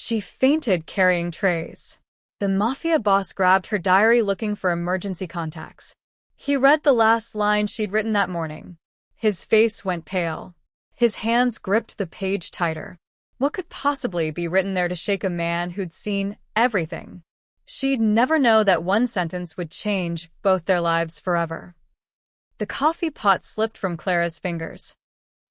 She fainted carrying trays. The Mafia boss grabbed her diary looking for emergency contacts. He read the last line she'd written that morning. His face went pale. His hands gripped the page tighter. What could possibly be written there to shake a man who'd seen everything? She'd never know that one sentence would change both their lives forever. The coffee pot slipped from Clara's fingers.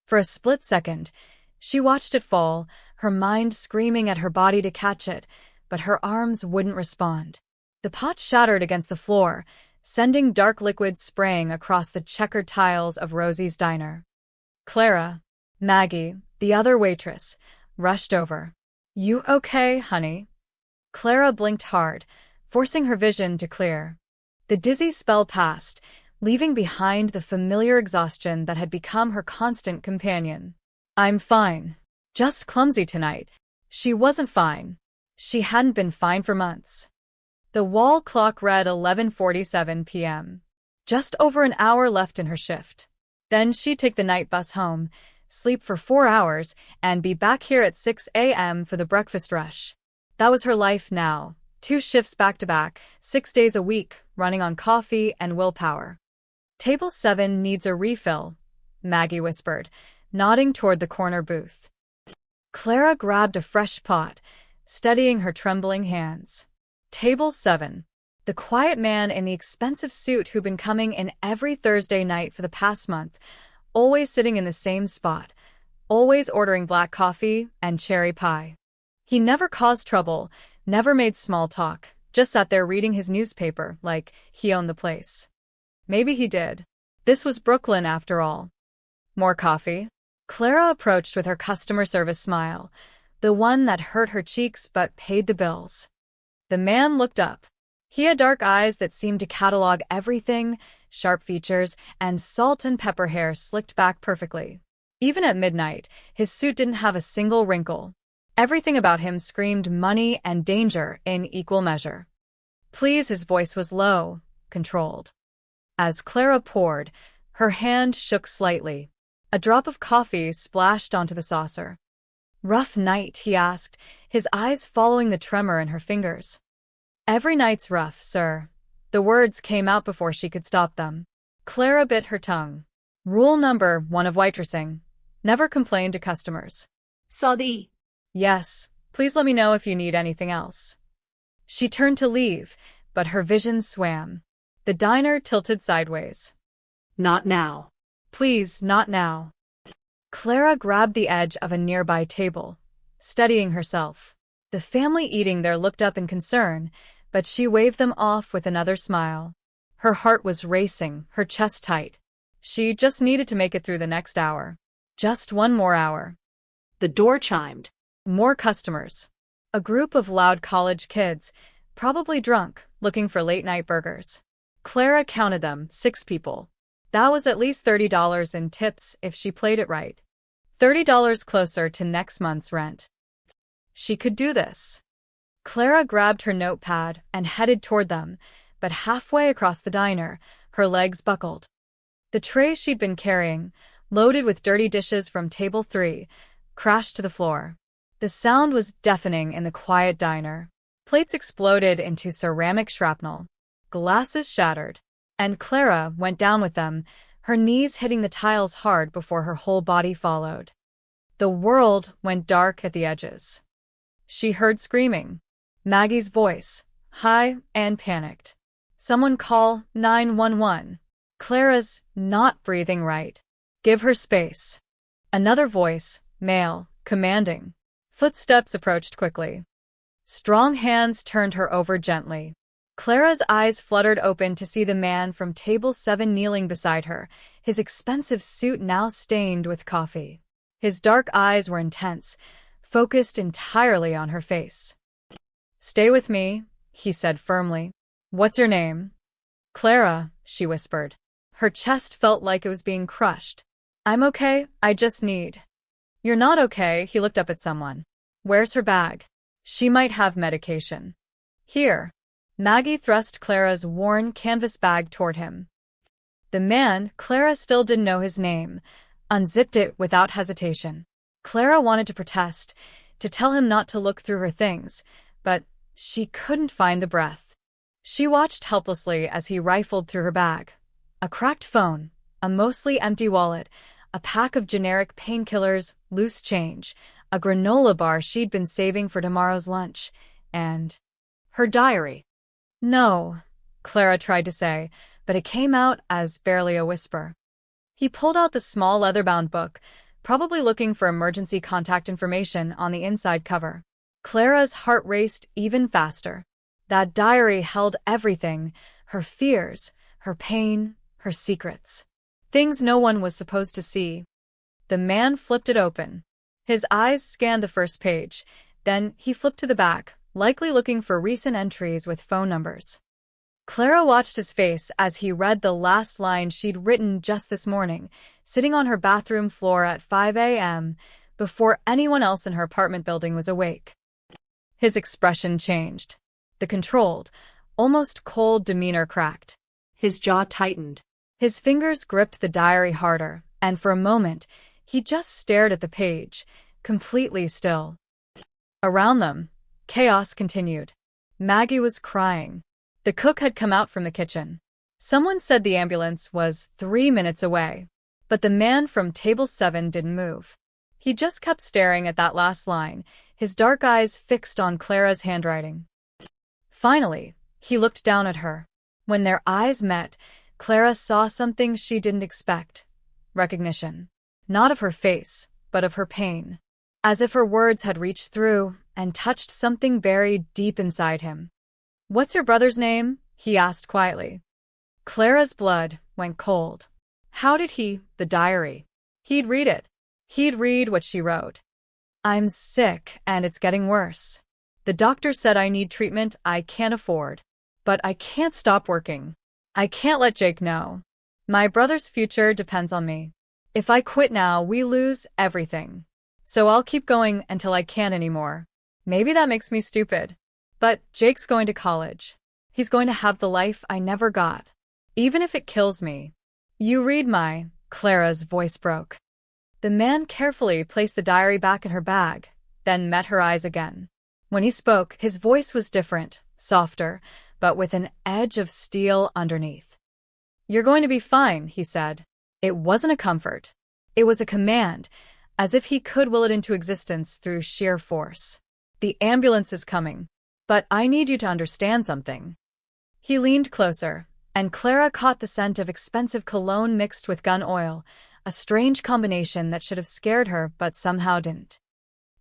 For a split second, she watched it fall, her mind screaming at her body to catch it, but her arms wouldn't respond. The pot shattered against the floor, sending dark liquid spraying across the checkered tiles of Rosie's diner. Clara, Maggie, the other waitress, rushed over. "You okay, honey?" Clara blinked hard, forcing her vision to clear. The dizzy spell passed, leaving behind the familiar exhaustion that had become her constant companion. "I'm fine. Just clumsy tonight." She wasn't fine. She hadn't been fine for months. The wall clock read 11:47 p.m. Just over an hour left in her shift. Then she'd take the night bus home, sleep for 4 hours, and be back here at 6 a.m. for the breakfast rush. That was her life now. 2 shifts back-to-back, 6 days a week, running on coffee and willpower. "Table 7 needs a refill," Maggie whispered, nodding toward the corner booth. Clara grabbed a fresh pot, steadying her trembling hands. Table 7. The quiet man in the expensive suit who'd been coming in every Thursday night for the past month, always sitting in the same spot, always ordering black coffee and cherry pie. He never caused trouble, never made small talk, just sat there reading his newspaper like he owned the place. Maybe he did. This was Brooklyn after all. "More coffee?" Clara approached with her customer service smile, the one that hurt her cheeks but paid the bills. The man looked up. He had dark eyes that seemed to catalog everything, sharp features, and salt and pepper hair slicked back perfectly. Even at midnight, his suit didn't have a single wrinkle. Everything about him screamed money and danger in equal measure. "Please," his voice was low, controlled. As Clara poured, her hand shook slightly. A drop of coffee splashed onto the saucer. "Rough night?" he asked, his eyes following the tremor in her fingers. "Every night's rough, sir." The words came out before she could stop them. Clara bit her tongue. Rule number 1 of waitressing: never complain to customers. "Saudi." "Yes, please let me know if you need anything else." She turned to leave, but her vision swam. The diner tilted sideways. "Not now." "Please, not now." Clara grabbed the edge of a nearby table, steadying herself. The family eating there looked up in concern, but she waved them off with another smile. Her heart was racing, her chest tight. She just needed to make it through the next hour. Just one more hour. The door chimed. More customers. A group of loud college kids, probably drunk, looking for late-night burgers. Clara counted them, 6 people. That was at least $30 in tips if she played it right. $30 closer to next month's rent. She could do this. Clara grabbed her notepad and headed toward them, but halfway across the diner, her legs buckled. The tray she'd been carrying, loaded with dirty dishes from table 3, crashed to the floor. The sound was deafening in the quiet diner. Plates exploded into ceramic shrapnel. Glasses shattered. And Clara went down with them, her knees hitting the tiles hard before her whole body followed. The world went dark at the edges. She heard screaming. Maggie's voice, high and panicked. "Someone call 911. Clara's not breathing right. Give her space." Another voice, male, commanding. Footsteps approached quickly. Strong hands turned her over gently. Clara's eyes fluttered open to see the man from table 7 kneeling beside her, his expensive suit now stained with coffee. His dark eyes were intense, focused entirely on her face. "Stay with me," he said firmly. "What's your name?" "Clara," she whispered. Her chest felt like it was being crushed. "I'm okay, I just need—" "You're not okay," he looked up at someone. "Where's her bag? She might have medication." "Here." Maggie thrust Clara's worn canvas bag toward him. The man, Clara still didn't know his name, unzipped it without hesitation. Clara wanted to protest, to tell him not to look through her things, but she couldn't find the breath. She watched helplessly as he rifled through her bag. A cracked phone, a mostly empty wallet, a pack of generic painkillers, loose change, a granola bar she'd been saving for tomorrow's lunch, and Her diary. "No," Clara tried to say, but it came out as barely a whisper. He pulled out the small leather-bound book, probably looking for emergency contact information on the inside cover. Clara's heart raced even faster. That diary held everything, her fears, her pain, her secrets. Things no one was supposed to see. The man flipped it open. His eyes scanned the first page, then he flipped to the back, likely looking for recent entries with phone numbers. Clara watched his face as he read the last line she'd written just this morning, sitting on her bathroom floor at 5 a.m., before anyone else in her apartment building was awake. His expression changed. The controlled, almost cold demeanor cracked. His jaw tightened. His fingers gripped the diary harder, and for a moment, he just stared at the page, completely still. Around them, chaos continued. Maggie was crying. The cook had come out from the kitchen. Someone said the ambulance was 3 minutes away, but the man from table 7 didn't move. He just kept staring at that last line, his dark eyes fixed on Clara's handwriting. Finally, he looked down at her. When their eyes met, Clara saw something she didn't expect. Recognition. Not of her face, but of her pain. As if her words had reached through and touched something buried deep inside him. "What's your brother's name?" he asked quietly. Clara's blood went cold. How did the diary? He'd read it. He'd read what she wrote. "I'm sick and it's getting worse. The doctor said I need treatment I can't afford. But I can't stop working. I can't let Jake know. My brother's future depends on me. If I quit now, we lose everything. So I'll keep going until I can't anymore. Maybe that makes me stupid. But Jake's going to college. He's going to have the life I never got. Even if it kills me." "You read my..." Clara's voice broke. The man carefully placed the diary back in her bag, then met her eyes again. When he spoke, his voice was different, softer, but with an edge of steel underneath. "You're going to be fine," he said. It wasn't a comfort. It was a command, as if he could will it into existence through sheer force. "The ambulance is coming. But I need you to understand something." He leaned closer, and Clara caught the scent of expensive cologne mixed with gun oil, a strange combination that should have scared her but somehow didn't.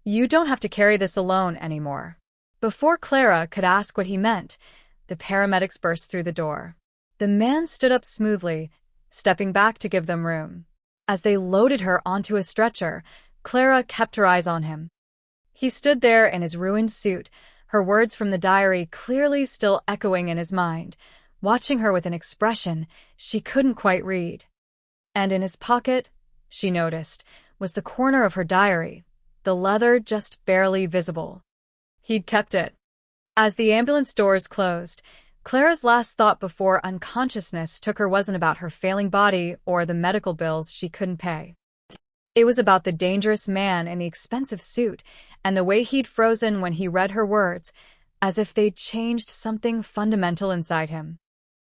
"You don't have to carry this alone anymore." Before Clara could ask what he meant, the paramedics burst through the door. The man stood up smoothly, stepping back to give them room. As they loaded her onto a stretcher, Clara kept her eyes on him. He stood there in his ruined suit, her words from the diary clearly still echoing in his mind, watching her with an expression she couldn't quite read. And in his pocket, she noticed, was the corner of her diary, the leather just barely visible. He'd kept it. As the ambulance doors closed, Clara's last thought before unconsciousness took her wasn't about her failing body or the medical bills she couldn't pay. It was about the dangerous man in the expensive suit and the way he'd frozen when he read her words, as if they'd changed something fundamental inside him.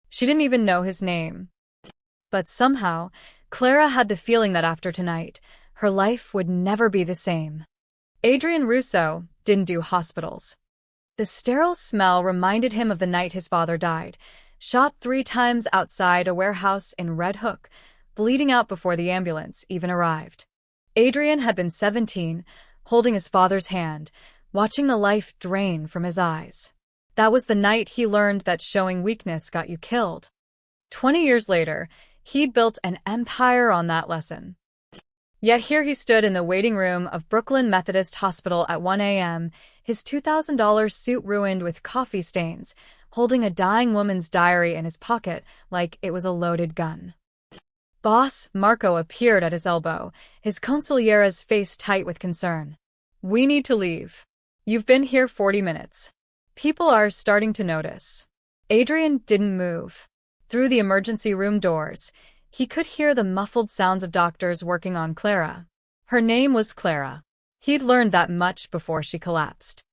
She didn't even know his name. But somehow, Clara had the feeling that after tonight, her life would never be the same. Adrien Rousseau didn't do hospitals. The sterile smell reminded him of the night his father died, shot 3 times outside a warehouse in Red Hook, bleeding out before the ambulance even arrived. Adrien had been 17, holding his father's hand, watching the life drain from his eyes. That was the night he learned that showing weakness got you killed. 20 years later, he'd built an empire on that lesson. Yet here he stood in the waiting room of Brooklyn Methodist Hospital at 1 a.m., his $2,000 suit ruined with coffee stains, holding a dying woman's diary in his pocket like it was a loaded gun. Boss Marco appeared at his elbow, his consigliere's face tight with concern. "We need to leave. You've been here 40 minutes. People are starting to notice." Adrien didn't move. Through the emergency room doors, he could hear the muffled sounds of doctors working on Clara. Her name was Clara. He'd learned that much before she collapsed.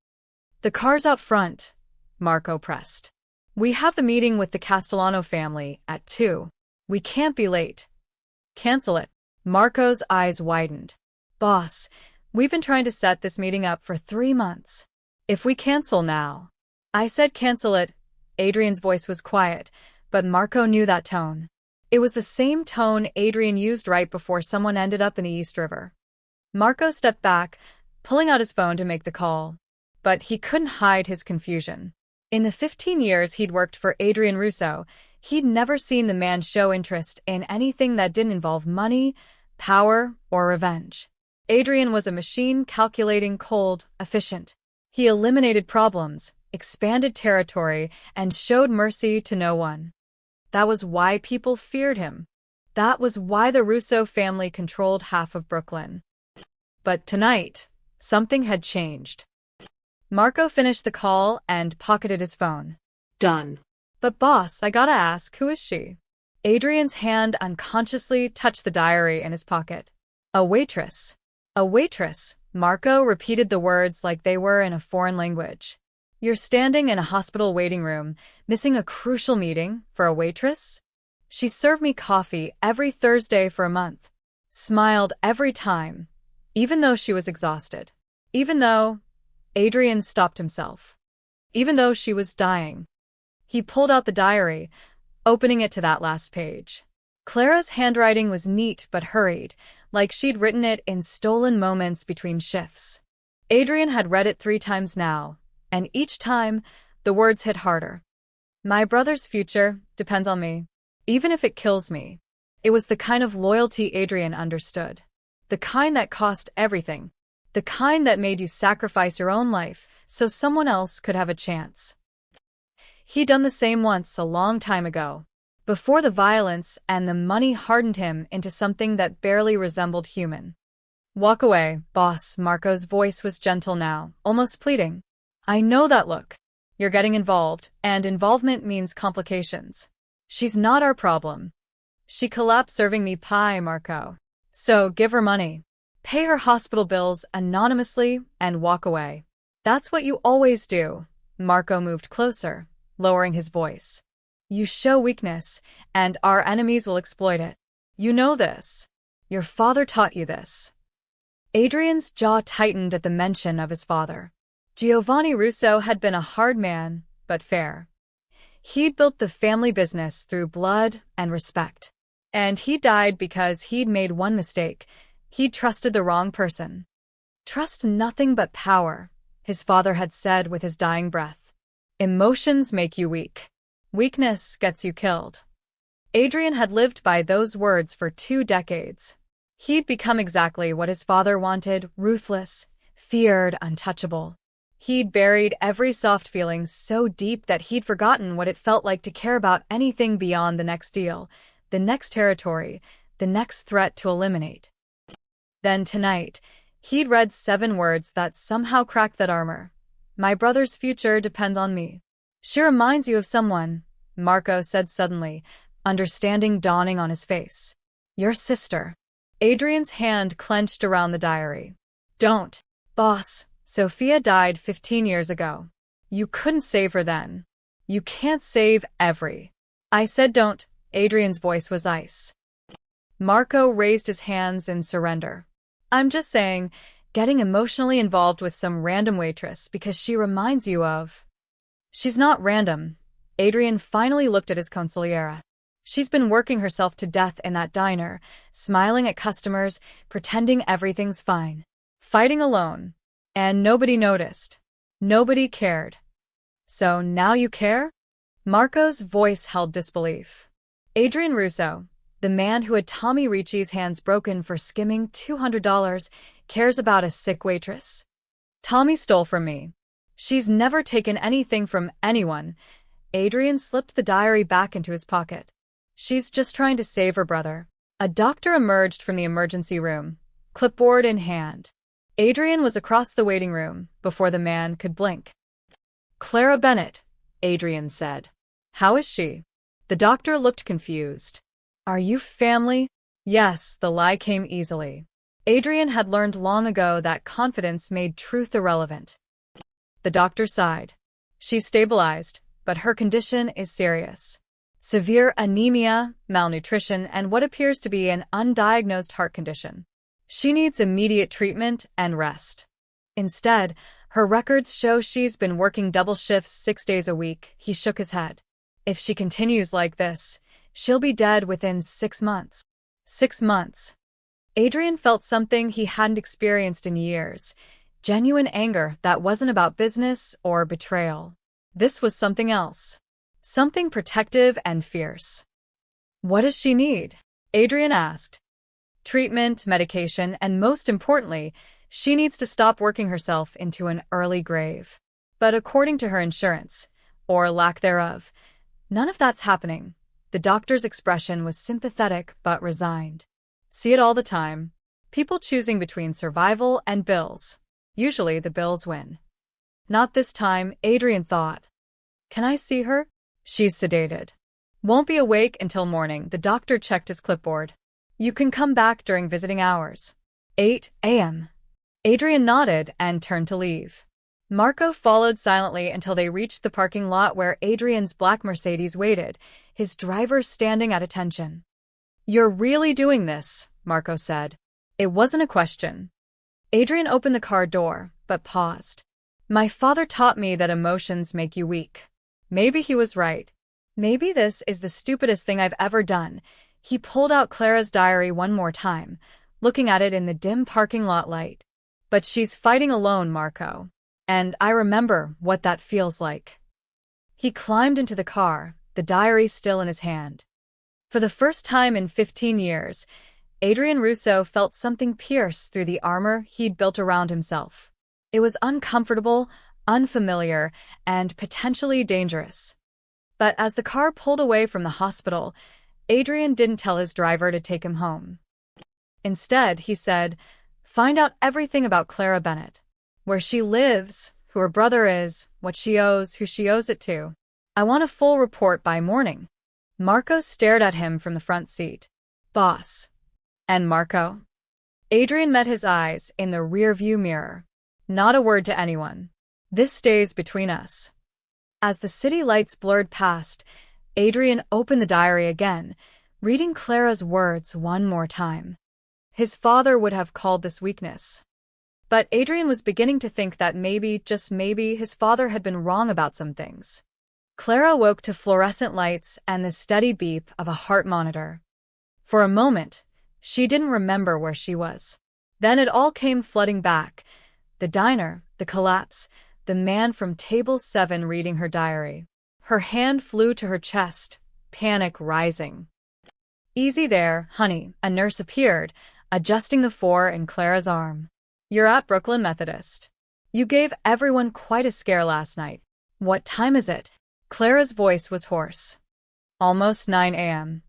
"The car's out front," Marco pressed. "We have the meeting with the Castellano family at 2. We can't be late." "Cancel it." Marco's eyes widened. "Boss, we've been trying to set this meeting up for 3 months. If we cancel now—" "I said cancel it." Adrien's voice was quiet, but Marco knew that tone. It was the same tone Adrien used right before someone ended up in the East River. Marco stepped back, pulling out his phone to make the call. But he couldn't hide his confusion. In the 15 years he'd worked for Adrien Russo, he'd never seen the man show interest in anything that didn't involve money, power, or revenge. Adrien was a machine, calculating, cold, efficient. He eliminated problems, expanded territory, and showed mercy to no one. That was why people feared him. That was why the Russo family controlled half of Brooklyn. But tonight, something had changed. Marco finished the call and pocketed his phone. Done. "But boss, I gotta ask, who is she?" Adrien's hand unconsciously touched the diary in his pocket. "A waitress." "A waitress," Marco repeated the words like they were in a foreign language. "You're standing in a hospital waiting room, missing a crucial meeting, for a waitress?" "She served me coffee every Thursday for a month. Smiled every time, even though she was exhausted. Even though—" Adrien stopped himself. "Even though she was dying." He pulled out the diary, opening it to that last page. Clara's handwriting was neat but hurried, like she'd written it in stolen moments between shifts. Adrien had read it 3 times now, and each time, the words hit harder. "My brother's future depends on me, even if it kills me." It was the kind of loyalty Adrien understood. The kind that cost everything. The kind that made you sacrifice your own life so someone else could have a chance. He'd done the same once a long time ago, before the violence and the money hardened him into something that barely resembled human. "Walk away, boss." Marco's voice was gentle now, almost pleading. "I know that look. You're getting involved, and involvement means complications. She's not our problem. She collapsed serving me pie, Marco. So give her money. Pay her hospital bills anonymously and walk away." "That's what you always do." Marco moved closer, lowering his voice. "You show weakness, and our enemies will exploit it. You know this. Your father taught you this." Adrien's jaw tightened at the mention of his father. Giovanni Russo had been a hard man, but fair. He'd built the family business through blood and respect. And he died because he'd made one mistake. He'd trusted the wrong person. "Trust nothing but power," his father had said with his dying breath. "Emotions make you weak. Weakness gets you killed." Adrien had lived by those words for 2 decades. He'd become exactly what his father wanted: ruthless, feared, untouchable. He'd buried every soft feeling so deep that he'd forgotten what it felt like to care about anything beyond the next deal, the next territory, the next threat to eliminate. Then tonight, he'd read 7 words that somehow cracked that armor. "My brother's future depends on me." "She reminds you of someone," Marco said suddenly, understanding dawning on his face. "Your sister." Adrien's hand clenched around the diary. "Don't." "Boss, Sophia died 15 years ago. You couldn't save her then. You can't save every—" "I said don't." Adrien's voice was ice. Marco raised his hands in surrender. "I'm just saying, getting emotionally involved with some random waitress because she reminds you of—" "She's not random." Adrien finally looked at his consigliera. "She's been working herself to death in that diner, smiling at customers, pretending everything's fine. Fighting alone. And nobody noticed. Nobody cared. So now you care?" Marco's voice held disbelief. Adrien Russo, the man who had Tommy Ricci's hands broken for skimming $200, cares about a sick waitress? "Tommy stole from me. She's never taken anything from anyone." Adrien slipped the diary back into his pocket. "She's just trying to save her brother." A doctor emerged from the emergency room, clipboard in hand. Adrien was across the waiting room before the man could blink. "Clara Bennett," Adrien said. "How is she?" The doctor looked confused. "Are you family?" "Yes," the lie came easily. Adrien had learned long ago that confidence made truth irrelevant. The doctor sighed. She's stabilized, but her condition is serious. Severe anemia, malnutrition, and what appears to be an undiagnosed heart condition. She needs immediate treatment and rest. Instead, her records show she's been working double shifts 6 days a week. He shook his head. If she continues like this, she'll be dead within 6 months. 6 months. Adrien felt something he hadn't experienced in years. Genuine anger that wasn't about business or betrayal. This was something else. Something protective and fierce. What does she need? Adrien asked. Treatment, medication, and most importantly, she needs to stop working herself into an early grave. But according to her insurance, or lack thereof, none of that's happening. The doctor's expression was sympathetic but resigned. See it all the time. People choosing between survival and bills. Usually the bills win. Not this time, Adrien thought. Can I see her? She's sedated. Won't be awake until morning. The doctor checked his clipboard. You can come back during visiting hours. 8 a.m. Adrien nodded and turned to leave. Marco followed silently until they reached the parking lot where Adrien's black Mercedes waited, his driver standing at attention. You're really doing this, Marco said. It wasn't a question. Adrien opened the car door, but paused. My father taught me that emotions make you weak. Maybe he was right. Maybe this is the stupidest thing I've ever done. He pulled out Clara's diary one more time, looking at it in the dim parking lot light. But she's fighting alone, Marco. And I remember what that feels like. He climbed into the car, the diary still in his hand. For the first time in 15 years, Adrien Russo felt something pierce through the armor he'd built around himself. It was uncomfortable, unfamiliar, and potentially dangerous. But as the car pulled away from the hospital, Adrien didn't tell his driver to take him home. Instead, he said, find out everything about Clara Bennett. Where she lives, who her brother is, what she owes, who she owes it to. I want a full report by morning. Marco stared at him from the front seat. Boss. And Marco? Adrien met his eyes in the rearview mirror. Not a word to anyone. This stays between us. As the city lights blurred past, Adrien opened the diary again, reading Clara's words one more time. His father would have called this weakness. But Adrien was beginning to think that maybe, just maybe, his father had been wrong about some things. Clara woke to fluorescent lights and the steady beep of a heart monitor. For a moment, she didn't remember where she was. Then it all came flooding back. The diner, the collapse, the man from table 7 reading her diary. Her hand flew to her chest, panic rising. Easy there, honey, a nurse appeared, adjusting the 4 in Clara's arm. You're at Brooklyn Methodist. You gave everyone quite a scare last night. What time is it? Clara's voice was hoarse. Almost 9 a.m.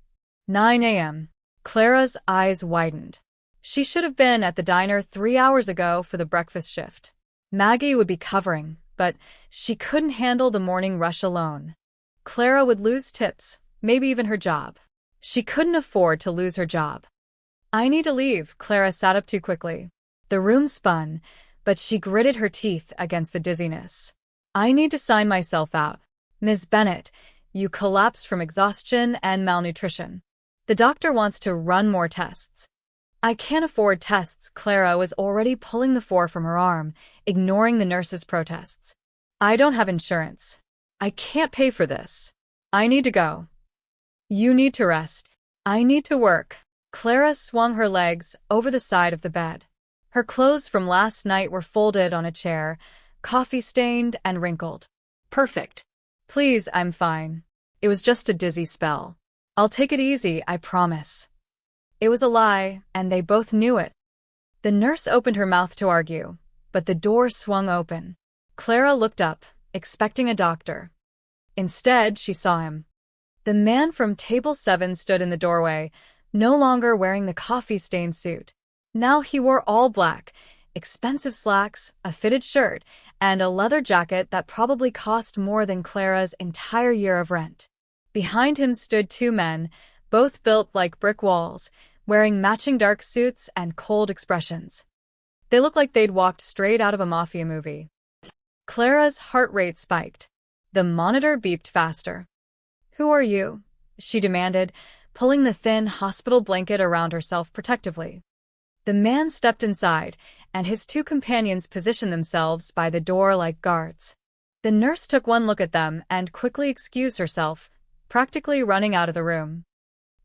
9 a.m. Clara's eyes widened. She should have been at the diner 3 hours ago for the breakfast shift. Maggie would be covering, but she couldn't handle the morning rush alone. Clara would lose tips, maybe even her job. She couldn't afford to lose her job. I need to leave, Clara sat up too quickly. The room spun, but she gritted her teeth against the dizziness. I need to sign myself out. Ms. Bennett, you collapsed from exhaustion and malnutrition. The doctor wants to run more tests. I can't afford tests. Clara was already pulling the 4 from her arm, ignoring the nurse's protests. I don't have insurance. I can't pay for this. I need to go. You need to rest. I need to work. Clara swung her legs over the side of the bed. Her clothes from last night were folded on a chair, coffee-stained and wrinkled. Perfect. Please, I'm fine. It was just a dizzy spell. I'll take it easy, I promise. It was a lie, and they both knew it. The nurse opened her mouth to argue, but the door swung open. Clara looked up, expecting a doctor. Instead, she saw him. The man from table 7 stood in the doorway, no longer wearing the coffee-stained suit. Now he wore all black, expensive slacks, a fitted shirt, and a leather jacket that probably cost more than Clara's entire year of rent. Behind him stood 2 men, both built like brick walls, wearing matching dark suits and cold expressions. They looked like they'd walked straight out of a Mafia movie. Clara's heart rate spiked. The monitor beeped faster. "Who are you?" she demanded, pulling the thin hospital blanket around herself protectively. The man stepped inside, and his two companions positioned themselves by the door like guards. The nurse took one look at them and quickly excused herself, practically running out of the room.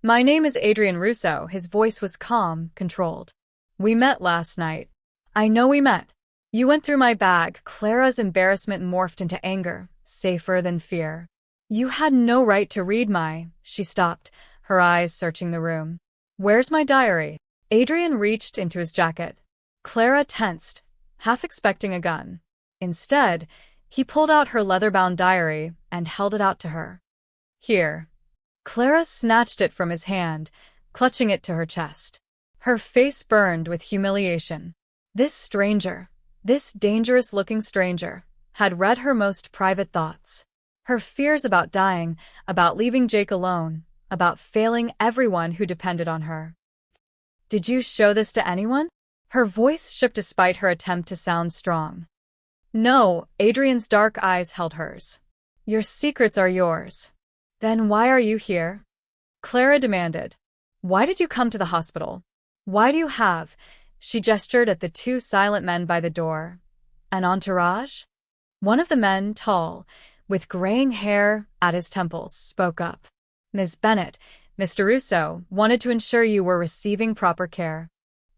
"My name is Adrien Russo." His voice was calm, controlled. "We met last night." "I know we met. You went through my bag." Clara's embarrassment morphed into anger, safer than fear. "You had no right to read my—" She stopped, her eyes searching the room. "Where's my diary?" Adrien reached into his jacket. Clara tensed, half expecting a gun. Instead, he pulled out her leather-bound diary and held it out to her. "Here." Clara snatched it from his hand, clutching it to her chest. Her face burned with humiliation. This stranger, this dangerous-looking stranger, had read her most private thoughts. Her fears about dying, about leaving Jake alone, about failing everyone who depended on her. "Did you show this to anyone?" Her voice shook despite her attempt to sound strong. "No." Adrien's dark eyes held hers. "Your secrets are yours." "Then why are you here?" Clara demanded. "Why did you come to the hospital? Why do you have—" She gestured at the two silent men by the door. "An entourage?" One of the men, tall, with graying hair at his temples, spoke up. "Ms. Bennett, Mr. Russo wanted to ensure you were receiving proper care."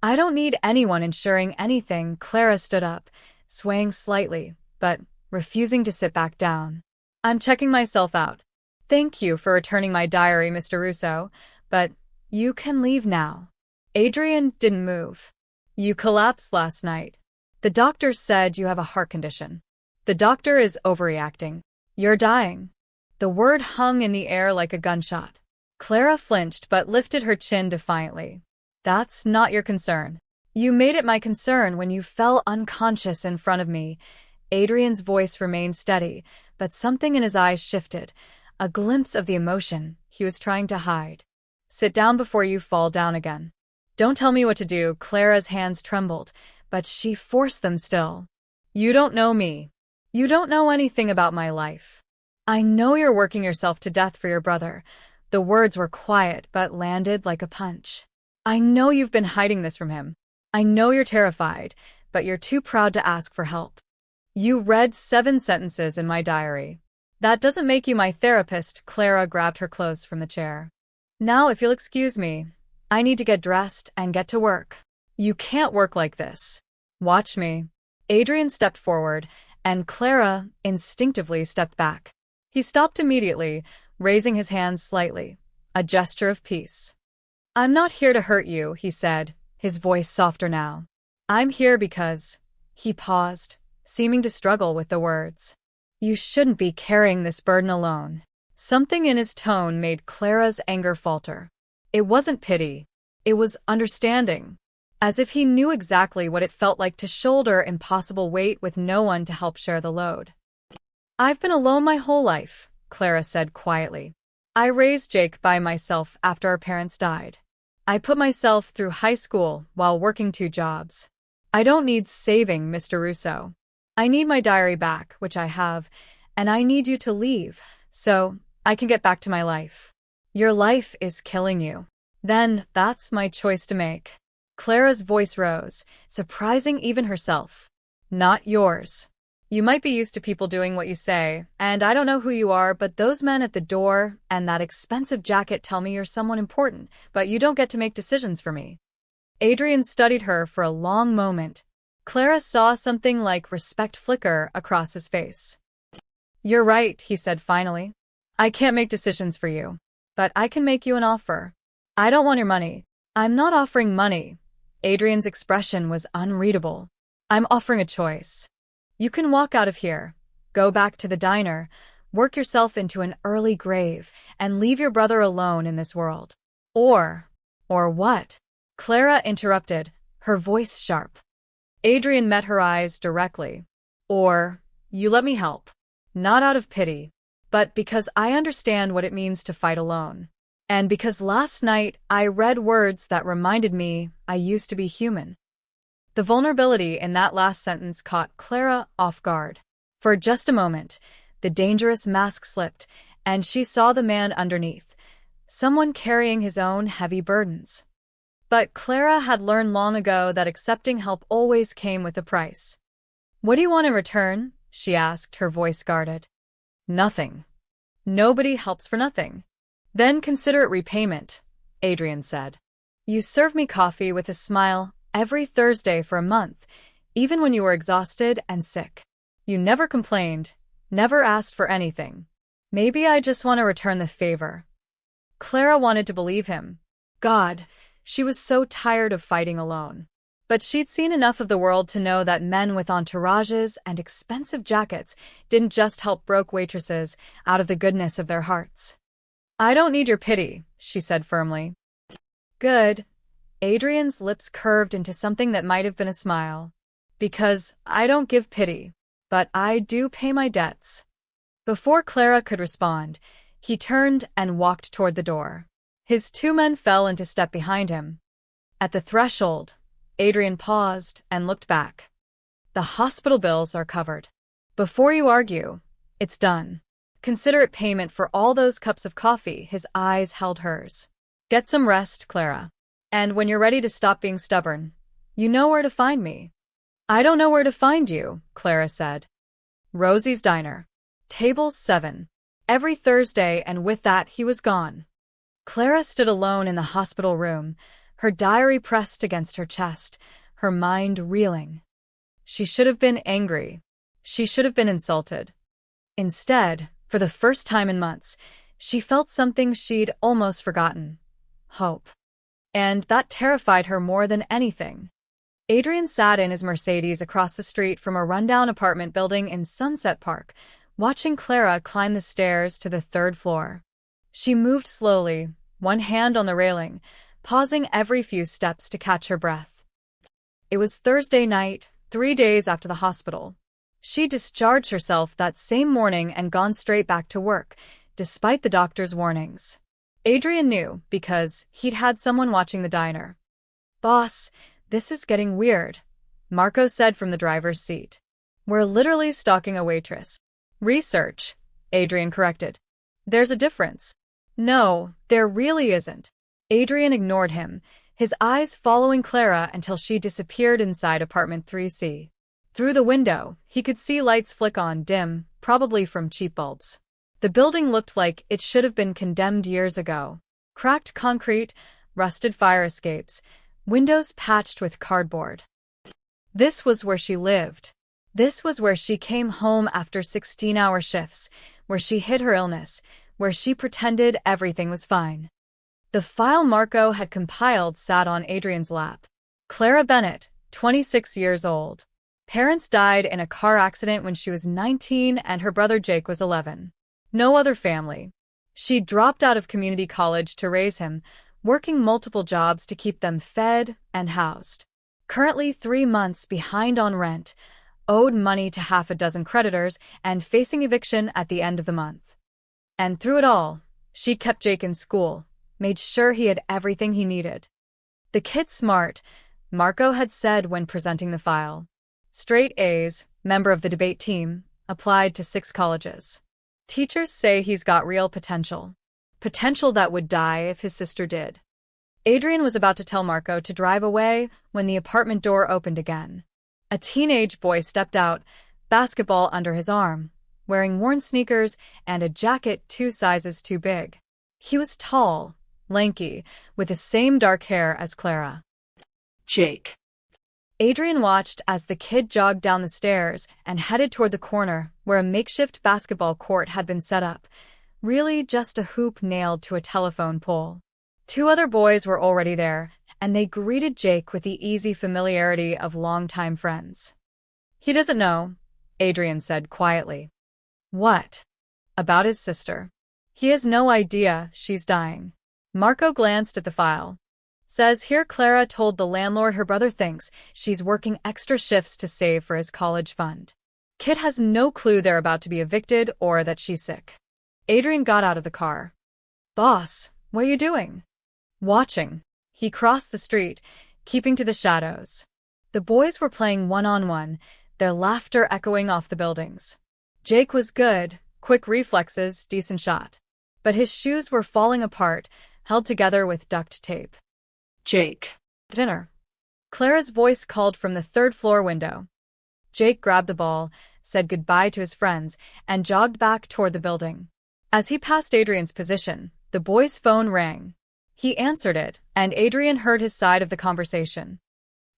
"I don't need anyone ensuring anything." Clara stood up, swaying slightly, but refusing to sit back down. "I'm checking myself out. Thank you for returning my diary, Mr. Russo, but you can leave now." Adrien didn't move. "You collapsed last night. The doctor said you have a heart condition. The doctor is overreacting. You're dying." The word hung in the air like a gunshot. Clara flinched but lifted her chin defiantly. "That's not your concern. You made it my concern when you fell unconscious in front of me." Adrien's voice remained steady, but something in his eyes shifted, a glimpse of the emotion he was trying to hide. "Sit down before you fall down again." "Don't tell me what to do." Clara's hands trembled, but she forced them still. "You don't know me. You don't know anything about my life. I know you're working yourself to death for your brother." The words were quiet but landed like a punch. "I know you've been hiding this from him. I know you're terrified, but you're too proud to ask for help. You read 7 sentences in my diary. That doesn't make you my therapist." Clara grabbed her clothes from the chair. "Now, if you'll excuse me, I need to get dressed and get to work." "You can't work like this. Watch me." Adrien stepped forward, and Clara instinctively stepped back. He stopped immediately, raising his hands slightly, a gesture of peace. "I'm not here to hurt you," he said, his voice softer now. "I'm here because—" He paused, seeming to struggle with the words. "You shouldn't be carrying this burden alone." Something in his tone made Clara's anger falter. It wasn't pity. It was understanding, as if he knew exactly what it felt like to shoulder impossible weight with no one to help share the load. "I've been alone my whole life," Clara said quietly. "I raised Jake by myself after our parents died. I put myself through high school while working 2 jobs. I don't need saving, Mr. Russo. I need my diary back, which I have, and I need you to leave, so I can get back to my life. Your life is killing you. Then that's my choice to make." Clara's voice rose, surprising even herself. "Not yours. You might be used to people doing what you say, and I don't know who you are, but those men at the door and that expensive jacket tell me you're someone important, but you don't get to make decisions for me." Adrien studied her for a long moment. Clara saw something like respect flicker across his face. "You're right," he said finally. "I can't make decisions for you, but I can make you an offer. I don't want your money." "I'm not offering money." Adrien's expression was unreadable. "I'm offering a choice. You can walk out of here, go back to the diner, work yourself into an early grave, and leave your brother alone in this world. Or what?" Clara interrupted, her voice sharp. Adrien met her eyes directly. "Or you let me help. Not out of pity, but because I understand what it means to fight alone. And because last night I read words that reminded me I used to be human. The vulnerability in that last sentence caught Clara off guard. For just a moment, the dangerous mask slipped, and she saw the man underneath, someone carrying his own heavy burdens. But Clara had learned long ago that accepting help always came with a price. "What do you want in return?" she asked, her voice guarded. "Nothing. Nobody helps for nothing." "Then consider it repayment," Adrien said. "You served me coffee with a smile every Thursday for a month, even when you were exhausted and sick. You never complained, never asked for anything. Maybe I just want to return the favor." Clara wanted to believe him. God, she was so tired of fighting alone. But she'd seen enough of the world to know that men with entourages and expensive jackets didn't just help broke waitresses out of the goodness of their hearts. "I don't need your pity," she said firmly. "Good." Adrien's lips curved into something that might have been a smile. "Because I don't give pity, but I do pay my debts." Before Clara could respond, he turned and walked toward the door. His two men fell into step behind him. At the threshold, Adrien paused and looked back. "The hospital bills are covered. Before you argue, it's done. Consider it payment for all those cups of coffee." His eyes held hers. "Get some rest, Clara. And when you're ready to stop being stubborn, you know where to find me." "I don't know where to find you," Clara said. "Rosie's Diner. Table 7. Every Thursday," and with that he was gone. Clara stood alone in the hospital room, her diary pressed against her chest, her mind reeling. She should have been angry. She should have been insulted. Instead, for the first time in months, she felt something she'd almost forgotten: hope. And that terrified her more than anything. Adrien sat in his Mercedes across the street from a rundown apartment building in Sunset Park, watching Clara climb the stairs to the 3rd floor. She moved slowly, one hand on the railing, pausing every few steps to catch her breath. It was Thursday night, 3 days after the hospital. She discharged herself that same morning and gone straight back to work, despite the doctor's warnings. Adrien knew because he'd had someone watching the diner. "Boss, this is getting weird," Marco said from the driver's seat. "We're literally stalking a waitress." "Research," Adrien corrected. "There's a difference." "No, there really isn't." Adrien ignored him, his eyes following Clara until she disappeared inside apartment 3C. Through the window, he could see lights flick on, dim, probably from cheap bulbs. The building looked like it should have been condemned years ago. Cracked concrete, rusted fire escapes, windows patched with cardboard. This was where she lived. This was where she came home after 16-hour shifts, where she hid her illness, where she pretended everything was fine. The file Marco had compiled sat on Adrien's lap. Clara Bennett, 26 years old. Parents died in a car accident when she was 19 and her brother Jake was 11. No other family. She dropped out of community college to raise him, working multiple jobs to keep them fed and housed. Currently 3 months behind on rent, owed money to half a dozen creditors, and facing eviction at the end of the month. And through it all, she kept Jake in school, made sure he had everything he needed. "The kid's smart," Marco had said when presenting the file. "Straight A's, member of the debate team, applied to 6 colleges. Teachers say he's got real potential. Potential that would die if his sister did." Adrien was about to tell Marco to drive away when the apartment door opened again. A teenage boy stepped out, basketball under his arm, wearing worn sneakers and a jacket 2 sizes too big. He was tall, lanky, with the same dark hair as Clara. "Jake." Adrien watched as the kid jogged down the stairs and headed toward the corner where a makeshift basketball court had been set up, really just a hoop nailed to a telephone pole. 2 other boys were already there, and they greeted Jake with the easy familiarity of longtime friends. "He doesn't know," Adrien said quietly. "What?" "About his sister. He has no idea she's dying." Marco glanced at the file. "Says here Clara told the landlord her brother thinks she's working extra shifts to save for his college fund. Kid has no clue they're about to be evicted or that she's sick." Adrien got out of the car. "Boss, What are you doing? Watching. He crossed the street, keeping to the shadows. The boys were playing one-on-one, their laughter echoing off the buildings. Jake was good, quick reflexes, decent shot. But his shoes were falling apart, held together with duct tape. Jake. Dinner. Clara's voice called from the third-floor window. Jake grabbed the ball, said goodbye to his friends, and jogged back toward the building. As he passed Adrien's position, the boy's phone rang. He answered it, and Adrien heard his side of the conversation.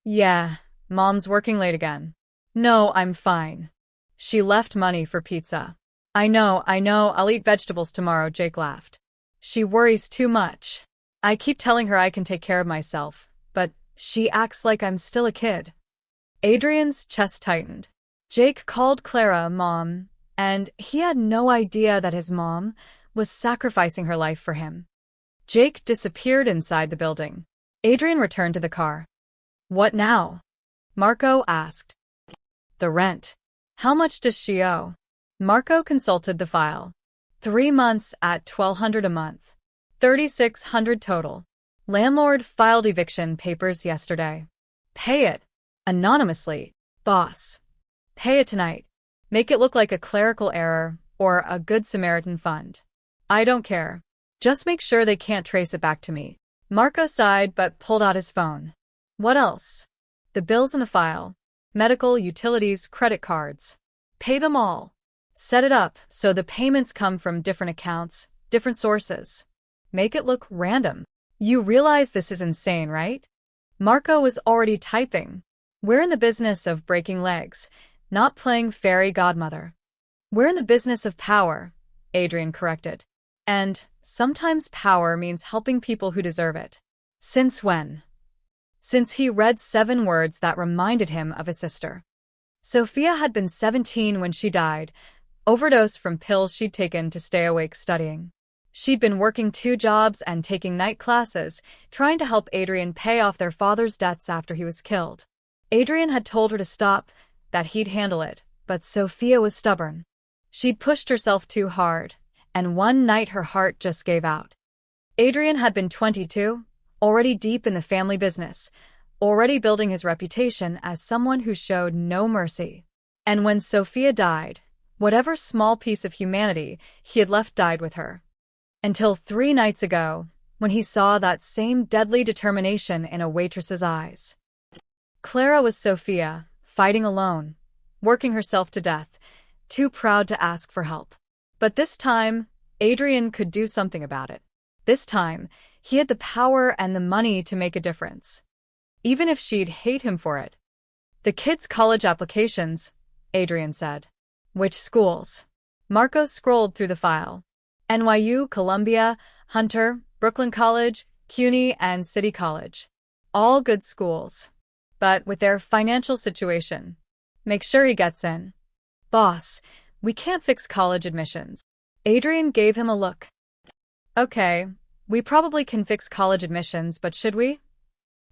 Yeah, Mom's working late again. No, I'm fine. She left money for pizza. I know, I'll eat vegetables tomorrow, Jake laughed. She worries too much. I keep telling her I can take care of myself, but she acts like I'm still a kid. Adrien's chest tightened. Jake called Clara Mom, and he had no idea that his mom was sacrificing her life for him. Jake disappeared inside the building. Adrien returned to the car. What now? Marco asked. The rent. How much does she owe? Marco consulted the file. 3 months at $1,200 a month. $3,600 total. Landlord filed eviction papers yesterday. Pay it. Anonymously. Boss. Pay it tonight. Make it look like a clerical error or a Good Samaritan fund. I don't care. Just make sure they can't trace it back to me. Marco sighed but pulled out his phone. What else? The bills in the file. Medical, utilities, credit cards. Pay them all. Set it up so the payments come from different accounts, different sources. Make it look random. You realize this is insane, right? Marco was already typing. We're in the business of breaking legs, not playing fairy godmother. We're in the business of power, Adrien corrected. And sometimes power means helping people who deserve it. Since when? Since he read 7 words that reminded him of his sister. Sophia had been 17 when she died, overdosed from pills she'd taken to stay awake studying. She'd been working 2 jobs and taking night classes, trying to help Adrien pay off their father's debts after he was killed. Adrien had told her to stop, that he'd handle it, but Sophia was stubborn. She'd pushed herself too hard, and one night her heart just gave out. Adrien had been 22, already deep in the family business, already building his reputation as someone who showed no mercy. And when Sophia died, whatever small piece of humanity he had left died with her. Until 3 nights ago, when he saw that same deadly determination in a waitress's eyes. Clara was Sophia, fighting alone, working herself to death, too proud to ask for help. But this time, Adrien could do something about it. This time, he had the power and the money to make a difference. Even if she'd hate him for it. The kids' college applications, Adrien said. Which schools? Marco scrolled through the file. NYU, Columbia, Hunter, Brooklyn College, CUNY, and City College. All good schools. But with their financial situation. Make sure he gets in. Boss, we can't fix college admissions. Adrien gave him a look. Okay, we probably can fix college admissions, but should we?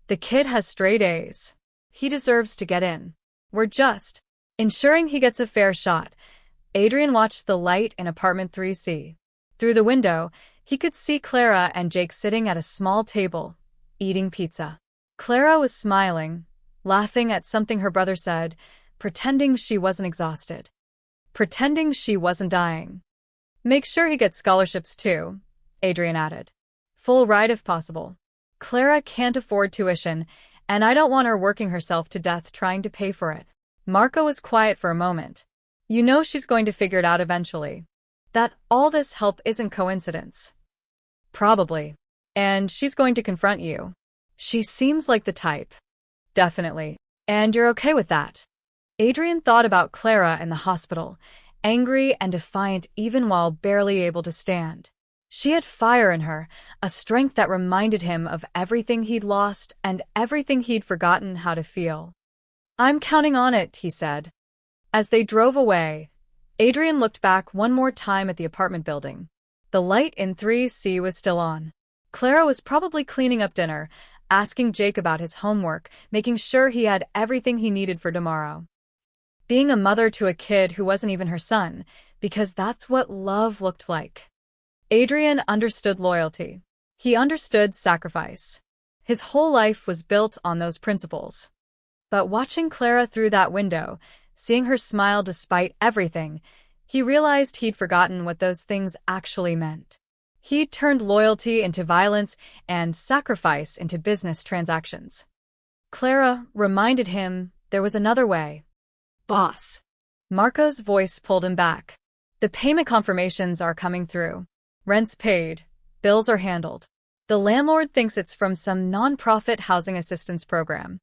The kid has straight A's. He deserves to get in. We're just ensuring he gets a fair shot. Adrien watched the light in apartment 3C. Through the window, he could see Clara and Jake sitting at a small table, eating pizza. Clara was smiling, laughing at something her brother said, pretending she wasn't exhausted. Pretending she wasn't dying. Make sure he gets scholarships too, Adrien added. Full ride if possible. Clara can't afford tuition, and I don't want her working herself to death trying to pay for it. Marco was quiet for a moment. You know she's going to figure it out eventually. That all this help isn't coincidence. Probably. And she's going to confront you. She seems like the type. Definitely. And you're okay with that. Adrien thought about Clara in the hospital, angry and defiant even while barely able to stand. She had fire in her, a strength that reminded him of everything he'd lost and everything he'd forgotten how to feel. I'm counting on it, he said. As they drove away, Adrien looked back one more time at the apartment building. The light in 3C was still on. Clara was probably cleaning up dinner, asking Jake about his homework, making sure he had everything he needed for tomorrow. Being a mother to a kid who wasn't even her son, because that's what love looked like. Adrien understood loyalty. He understood sacrifice. His whole life was built on those principles. But watching Clara through that window, seeing her smile despite everything, he realized he'd forgotten what those things actually meant. He'd turned loyalty into violence and sacrifice into business transactions. Clara reminded him there was another way. Boss. Marco's voice pulled him back. The payment confirmations are coming through. Rent's paid. Bills are handled. The landlord thinks it's from some non-profit housing assistance program.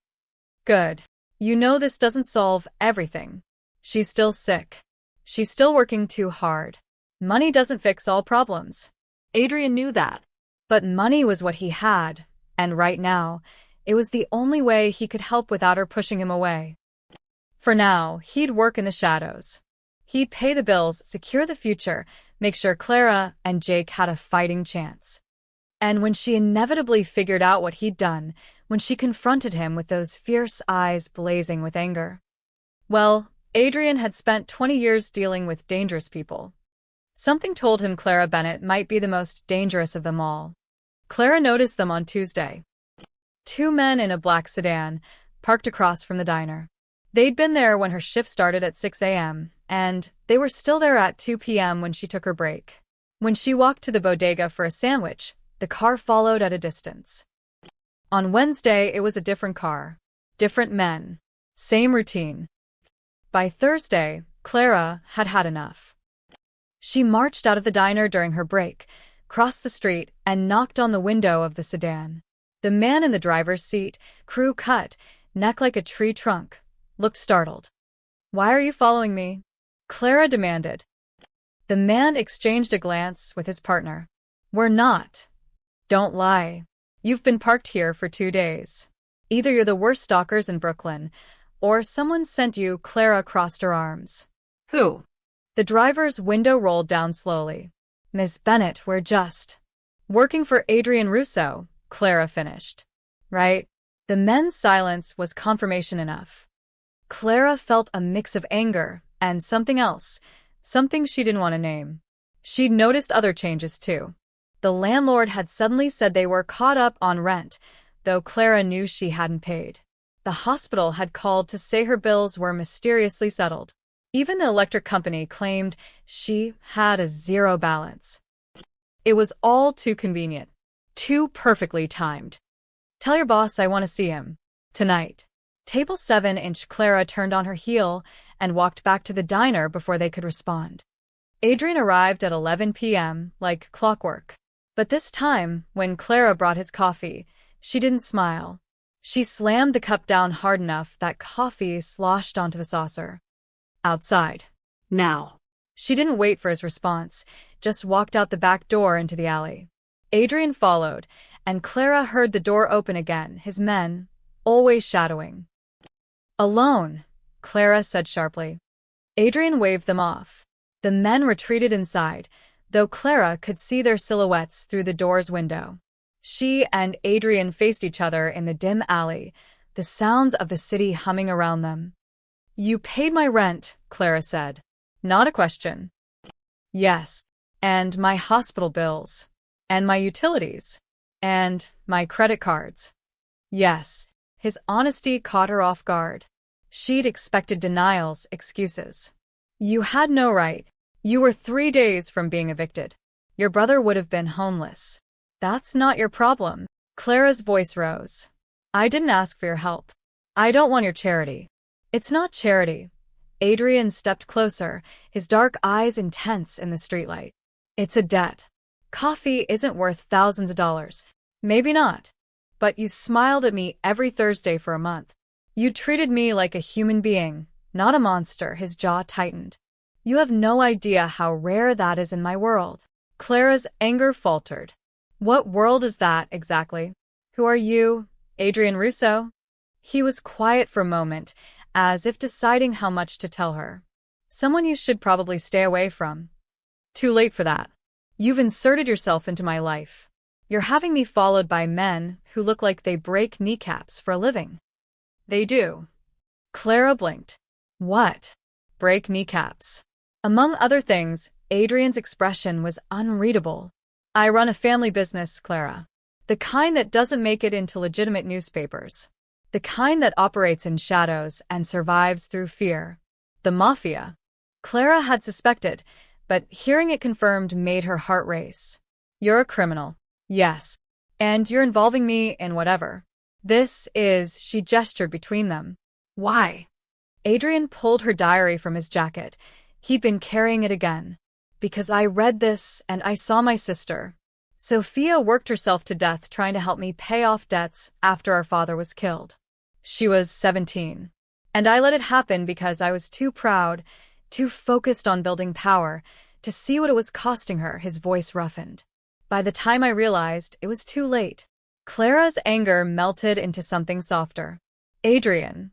Good. You know this doesn't solve everything. She's still sick. She's still working too hard. Money doesn't fix all problems. Adrien knew that. But money was what he had, and right now, it was the only way he could help without her pushing him away. For now, he'd work in the shadows. He'd pay the bills, secure the future, make sure Clara and Jake had a fighting chance. And when she inevitably figured out what he'd done, when she confronted him with those fierce eyes blazing with anger, well, Adrien had spent 20 years dealing with dangerous people. Something told him Clara Bennett might be the most dangerous of them all. Clara noticed them on Tuesday. Two men in a black sedan, parked across from the diner. They'd been there when her shift started at 6 a.m., and they were still there at 2 p.m. when she took her break. When she walked to the bodega for a sandwich, the car followed at a distance. On Wednesday, it was a different car. Different men. Same routine. By Thursday, Clara had had enough. She marched out of the diner during her break, crossed the street, and knocked on the window of the sedan. The man in the driver's seat, crew cut, neck like a tree trunk, looked startled. "Why are you following me?" Clara demanded. The man exchanged a glance with his partner. "We're not. Don't lie. You've been parked here for 2 days. Either you're the worst stalkers in Brooklyn, or someone sent you." Clara crossed her arms. Who? The driver's window rolled down slowly. "Miss Bennett, we're just working for Adrien Russo," Clara finished. "Right?" The men's silence was confirmation enough. Clara felt a mix of anger and something else, something she didn't want to name. She'd noticed other changes too. The landlord had suddenly said they were caught up on rent, though Clara knew she hadn't paid. The hospital had called to say her bills were mysteriously settled. Even the electric company claimed she had a zero balance. It was all too convenient. Too perfectly timed. "Tell your boss I want to see him. Tonight." Table 7-inch. Clara turned on her heel and walked back to the diner before they could respond. Adrien arrived at 11 p.m., like clockwork. But this time, when Clara brought his coffee, she didn't smile. She slammed the cup down hard enough that coffee sloshed onto the saucer. "Outside." Now. She didn't wait for his response, just walked out the back door into the alley. Adrien followed, and Clara heard the door open again, his men, always shadowing. "Alone," Clara said sharply. Adrien waved them off. The men retreated inside, though Clara could see their silhouettes through the door's window. She and Adrien faced each other in the dim alley, the sounds of the city humming around them. "You paid my rent," Clara said. "Not a question." "Yes. And my hospital bills. And my utilities. And my credit cards." "Yes." His honesty caught her off guard. She'd expected denials, excuses. "You had no right. You were 3 days from being evicted. Your brother would have been homeless. That's not your problem." Clara's voice rose. "I didn't ask for your help. I don't want your charity." "It's not charity." Adrien stepped closer, his dark eyes intense in the streetlight. "It's a debt. Coffee isn't worth thousands of dollars. Maybe not. But you smiled at me every Thursday for a month. You treated me like a human being, not a monster." His jaw tightened. "You have no idea how rare that is in my world." Clara's anger faltered. "What world is that, exactly? Who are you, Adrien Russo?" He was quiet for a moment, as if deciding how much to tell her. "Someone you should probably stay away from." "Too late for that. You've inserted yourself into my life. You're having me followed by men who look like they break kneecaps for a living." "They do." Clara blinked. "What? Break kneecaps?" Among other things, Adrien's expression was unreadable. I run a family business, Clara. The kind that doesn't make it into legitimate newspapers. The kind that operates in shadows and survives through fear. The Mafia. Clara had suspected, but hearing it confirmed made her heart race. You're a criminal. Yes. And you're involving me in whatever. This is, she gestured between them. Why? Adrien pulled her diary from his jacket. He'd been carrying it again. Because I read this and I saw my sister. Sophia worked herself to death trying to help me pay off debts after our father was killed. She was 17. And I let it happen because I was too proud, too focused on building power, to see what it was costing her. His voice roughened. By the time I realized, it was too late. Clara's anger melted into something softer. Adrien,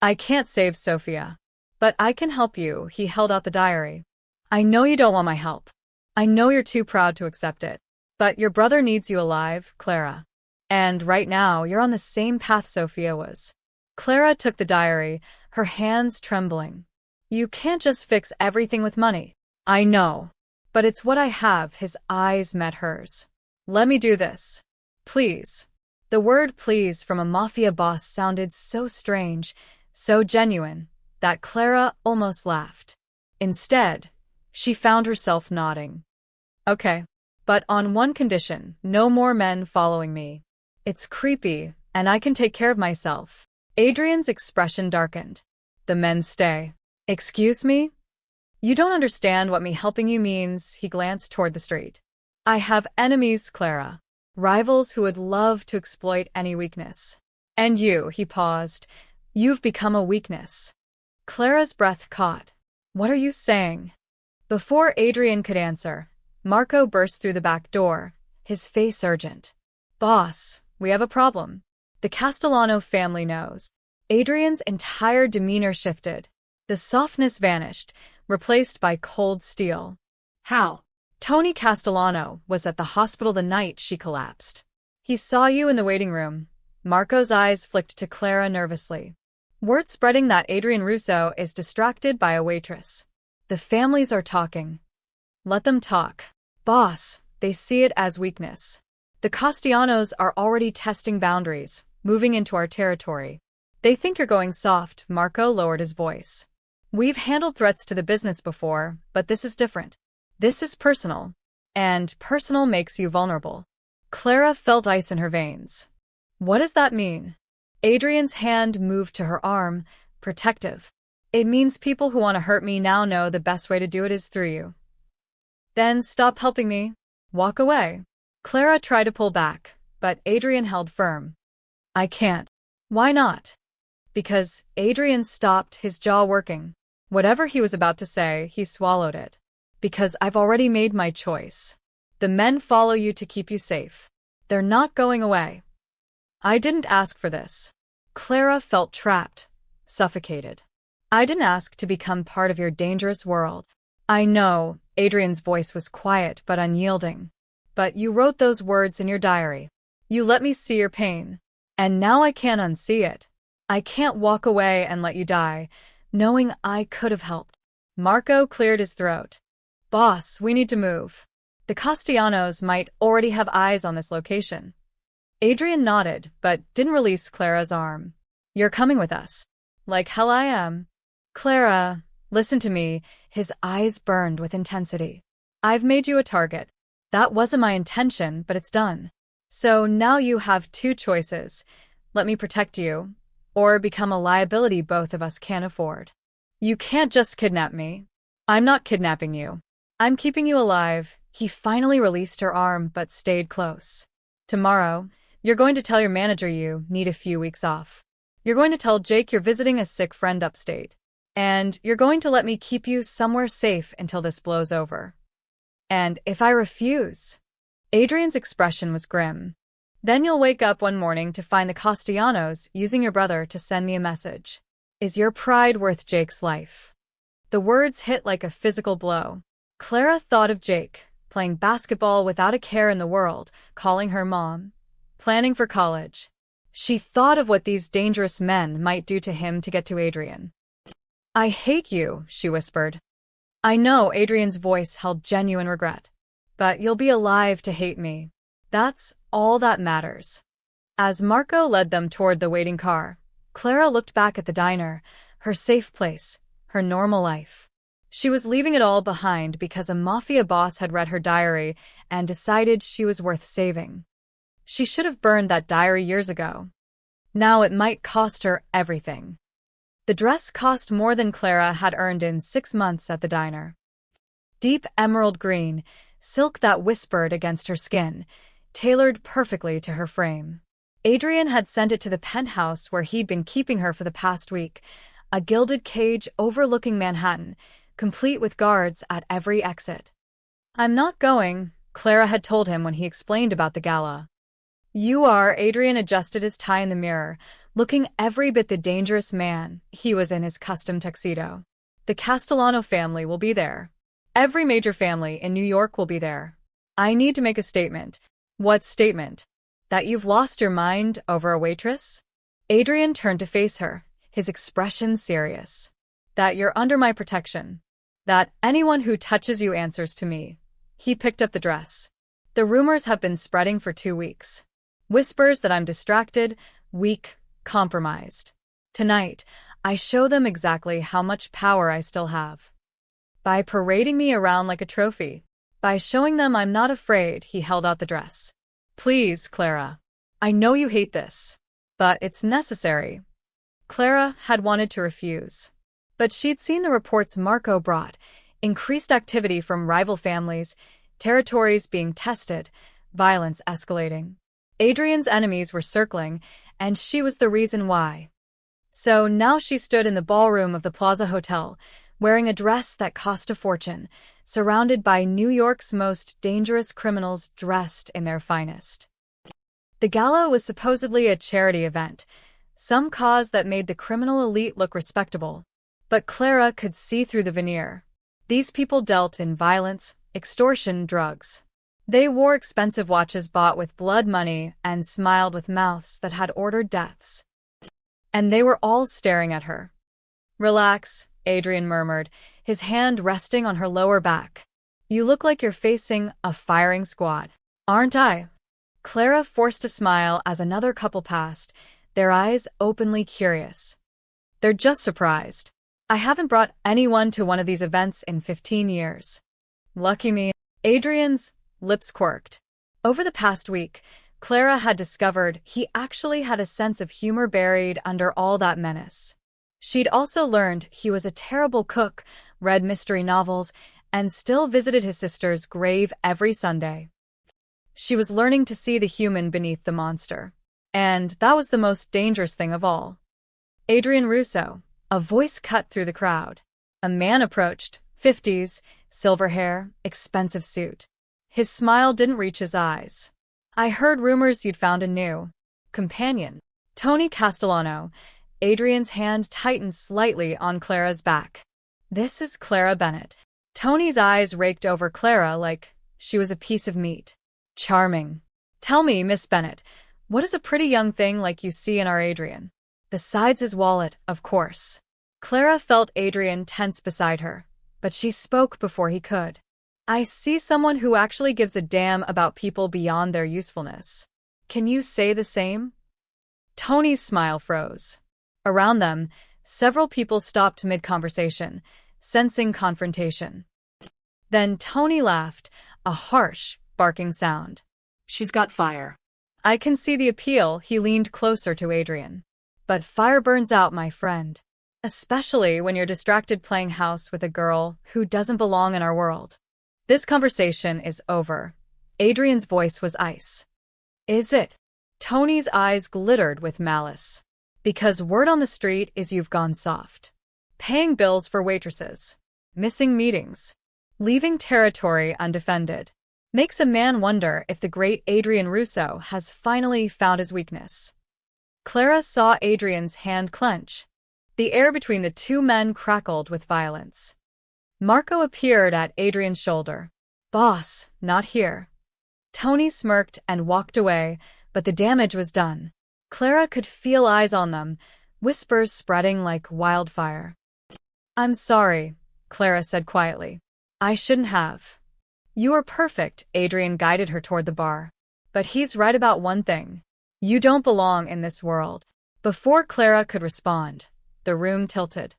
I can't save Sophia. But I can help you. He held out the diary. I know you don't want my help. I know you're too proud to accept it. But your brother needs you alive, Clara. And right now, you're on the same path Sophia was. Clara took the diary, her hands trembling. You can't just fix everything with money. I know. But it's what I have. His eyes met hers. Let me do this. Please. The word please from a mafia boss sounded so strange, so genuine, that Clara almost laughed. Instead, she found herself nodding. Okay. But on one condition, no more men following me. It's creepy, and I can take care of myself. Adrien's expression darkened. The men stay. Excuse me? You don't understand what me helping you means. He glanced toward the street. I have enemies, Clara. Rivals who would love to exploit any weakness. And you, he paused. You've become a weakness. Clara's breath caught. What are you saying? Before Adrien could answer, Marco burst through the back door, his face urgent. Boss, we have a problem. The Castellano family knows. Adrien's entire demeanor shifted. The softness vanished, replaced by cold steel. How? Tony Castellano was at the hospital the night she collapsed. He saw you in the waiting room. Marco's eyes flicked to Clara nervously. Word spreading that Adrien Russo is distracted by a waitress. The families are talking. Let them talk. Boss, they see it as weakness. The Castellanos are already testing boundaries, moving into our territory. They think you're going soft. Marco lowered his voice. We've handled threats to the business before, but this is different. This is personal. And personal makes you vulnerable. Clara felt ice in her veins. What does that mean? Adrien's hand moved to her arm, protective. It means people who want to hurt me now know the best way to do it is through you. Then stop helping me. Walk away. Clara tried to pull back, but Adrien held firm. I can't. Why not? Because Adrien stopped, his jaw working. Whatever he was about to say, he swallowed it. Because I've already made my choice. The men follow you to keep you safe. They're not going away. I didn't ask for this. Clara felt trapped, suffocated. I didn't ask to become part of your dangerous world. I know, Adrien's voice was quiet but unyielding. But you wrote those words in your diary. You let me see your pain. And now I can't unsee it. I can't walk away and let you die, knowing I could have helped. Marco cleared his throat. Boss, we need to move. The Castellanos might already have eyes on this location. Adrien nodded, but didn't release Clara's arm. You're coming with us. Like hell I am. Clara, listen to me. His eyes burned with intensity. I've made you a target. That wasn't my intention, but it's done. So now you have two choices. Let me protect you, or become a liability both of us can't afford. You can't just kidnap me. I'm not kidnapping you. I'm keeping you alive. He finally released her arm but stayed close. Tomorrow, you're going to tell your manager you need a few weeks off. You're going to tell Jake you're visiting a sick friend upstate. And you're going to let me keep you somewhere safe until this blows over. And if I refuse? Adrien's expression was grim. Then you'll wake up one morning to find the Castellanos using your brother to send me a message. Is your pride worth Jake's life? The words hit like a physical blow. Clara thought of Jake, playing basketball without a care in the world, calling her mom, planning for college. She thought of what these dangerous men might do to him to get to Adrien. I hate you, she whispered. I know Adrien's voice held genuine regret. but you'll be alive to hate me. That's all that matters. As Marco led them toward the waiting car, Clara looked back at the diner, her safe place, her normal life. She was leaving it all behind because a mafia boss had read her diary and decided she was worth saving. She should have burned that diary years ago. Now it might cost her everything. The dress cost more than Clara had earned in 6 months at the diner. Deep emerald green, silk that whispered against her skin, tailored perfectly to her frame. Adrien had sent it to the penthouse where he'd been keeping her for the past week, a gilded cage overlooking Manhattan, complete with guards at every exit. "I'm not going," Clara had told him when he explained about the gala. "You are." Adrien adjusted his tie in the mirror, looking every bit the dangerous man he was in his custom tuxedo. "The Castellano family will be there. Every major family in New York will be there. I need to make a statement." "What statement? That you've lost your mind over a waitress?" Adrien turned to face her, his expression serious. "That you're under my protection. That anyone who touches you answers to me." He picked up the dress. "The rumors have been spreading for 2 weeks. Whispers that I'm distracted, weak, compromised. Tonight, I show them exactly how much power I still have. By parading me around like a trophy. By showing them I'm not afraid." He held out the dress. "Please, Clara. I know you hate this, but it's necessary." Clara had wanted to refuse. But she'd seen the reports Marco brought, increased activity from rival families, territories being tested, violence escalating. Adrien's enemies were circling, and she was the reason why. So now she stood in the ballroom of the Plaza Hotel, wearing a dress that cost a fortune, surrounded by New York's most dangerous criminals dressed in their finest. The gala was supposedly a charity event, some cause that made the criminal elite look respectable. But Clara could see through the veneer. These people dealt in violence, extortion, drugs. They wore expensive watches bought with blood money and smiled with mouths that had ordered deaths. And they were all staring at her. "Relax," Adrien murmured, his hand resting on her lower back. "You look like you're facing a firing squad." "Aren't I?" Clara forced a smile as another couple passed, their eyes openly curious. "They're just surprised. I haven't brought anyone to one of these events in 15 years. Lucky me." Adrien's lips quirked. Over the past week, Clara had discovered he actually had a sense of humor buried under all that menace. She'd also learned he was a terrible cook, read mystery novels, and still visited his sister's grave every Sunday. She was learning to see the human beneath the monster. And that was the most dangerous thing of all. "Adrien Russo." A voice cut through the crowd. A man approached, 50s, silver hair, expensive suit. His smile didn't reach his eyes. "I heard rumors you'd found a new companion." "Tony Castellano." Adrien's hand tightened slightly on Clara's back. "This is Clara Bennett." Tony's eyes raked over Clara like she was a piece of meat. "Charming. Tell me, Miss Bennett, what does a pretty young thing like you see in our Adrien? Besides his wallet, of course." Clara felt Adrien tense beside her, but she spoke before he could. "I see someone who actually gives a damn about people beyond their usefulness. Can you say the same?" Tony's smile froze. Around them, several people stopped mid-conversation, sensing confrontation. Then Tony laughed, a harsh, barking sound. "She's got fire." "I can see the appeal." He leaned closer to Adrien. "But fire burns out, my friend. Especially when you're distracted playing house with a girl who doesn't belong in our world." "This conversation is over." Adrien's voice was ice. "Is it?" Tony's eyes glittered with malice. "Because word on the street is you've gone soft. Paying bills for waitresses. Missing meetings. Leaving territory undefended. Makes a man wonder if the great Adrien Russo has finally found his weakness." Clara saw Adrien's hand clench. The air between the two men crackled with violence. Marco appeared at Adrien's shoulder. "Boss, not here." Tony smirked and walked away, but the damage was done. Clara could feel eyes on them, whispers spreading like wildfire. "I'm sorry," Clara said quietly. "I shouldn't have." You are perfect, Adrien guided her toward the bar. But he's right about one thing. You don't belong in this world. Before Clara could respond, the room tilted.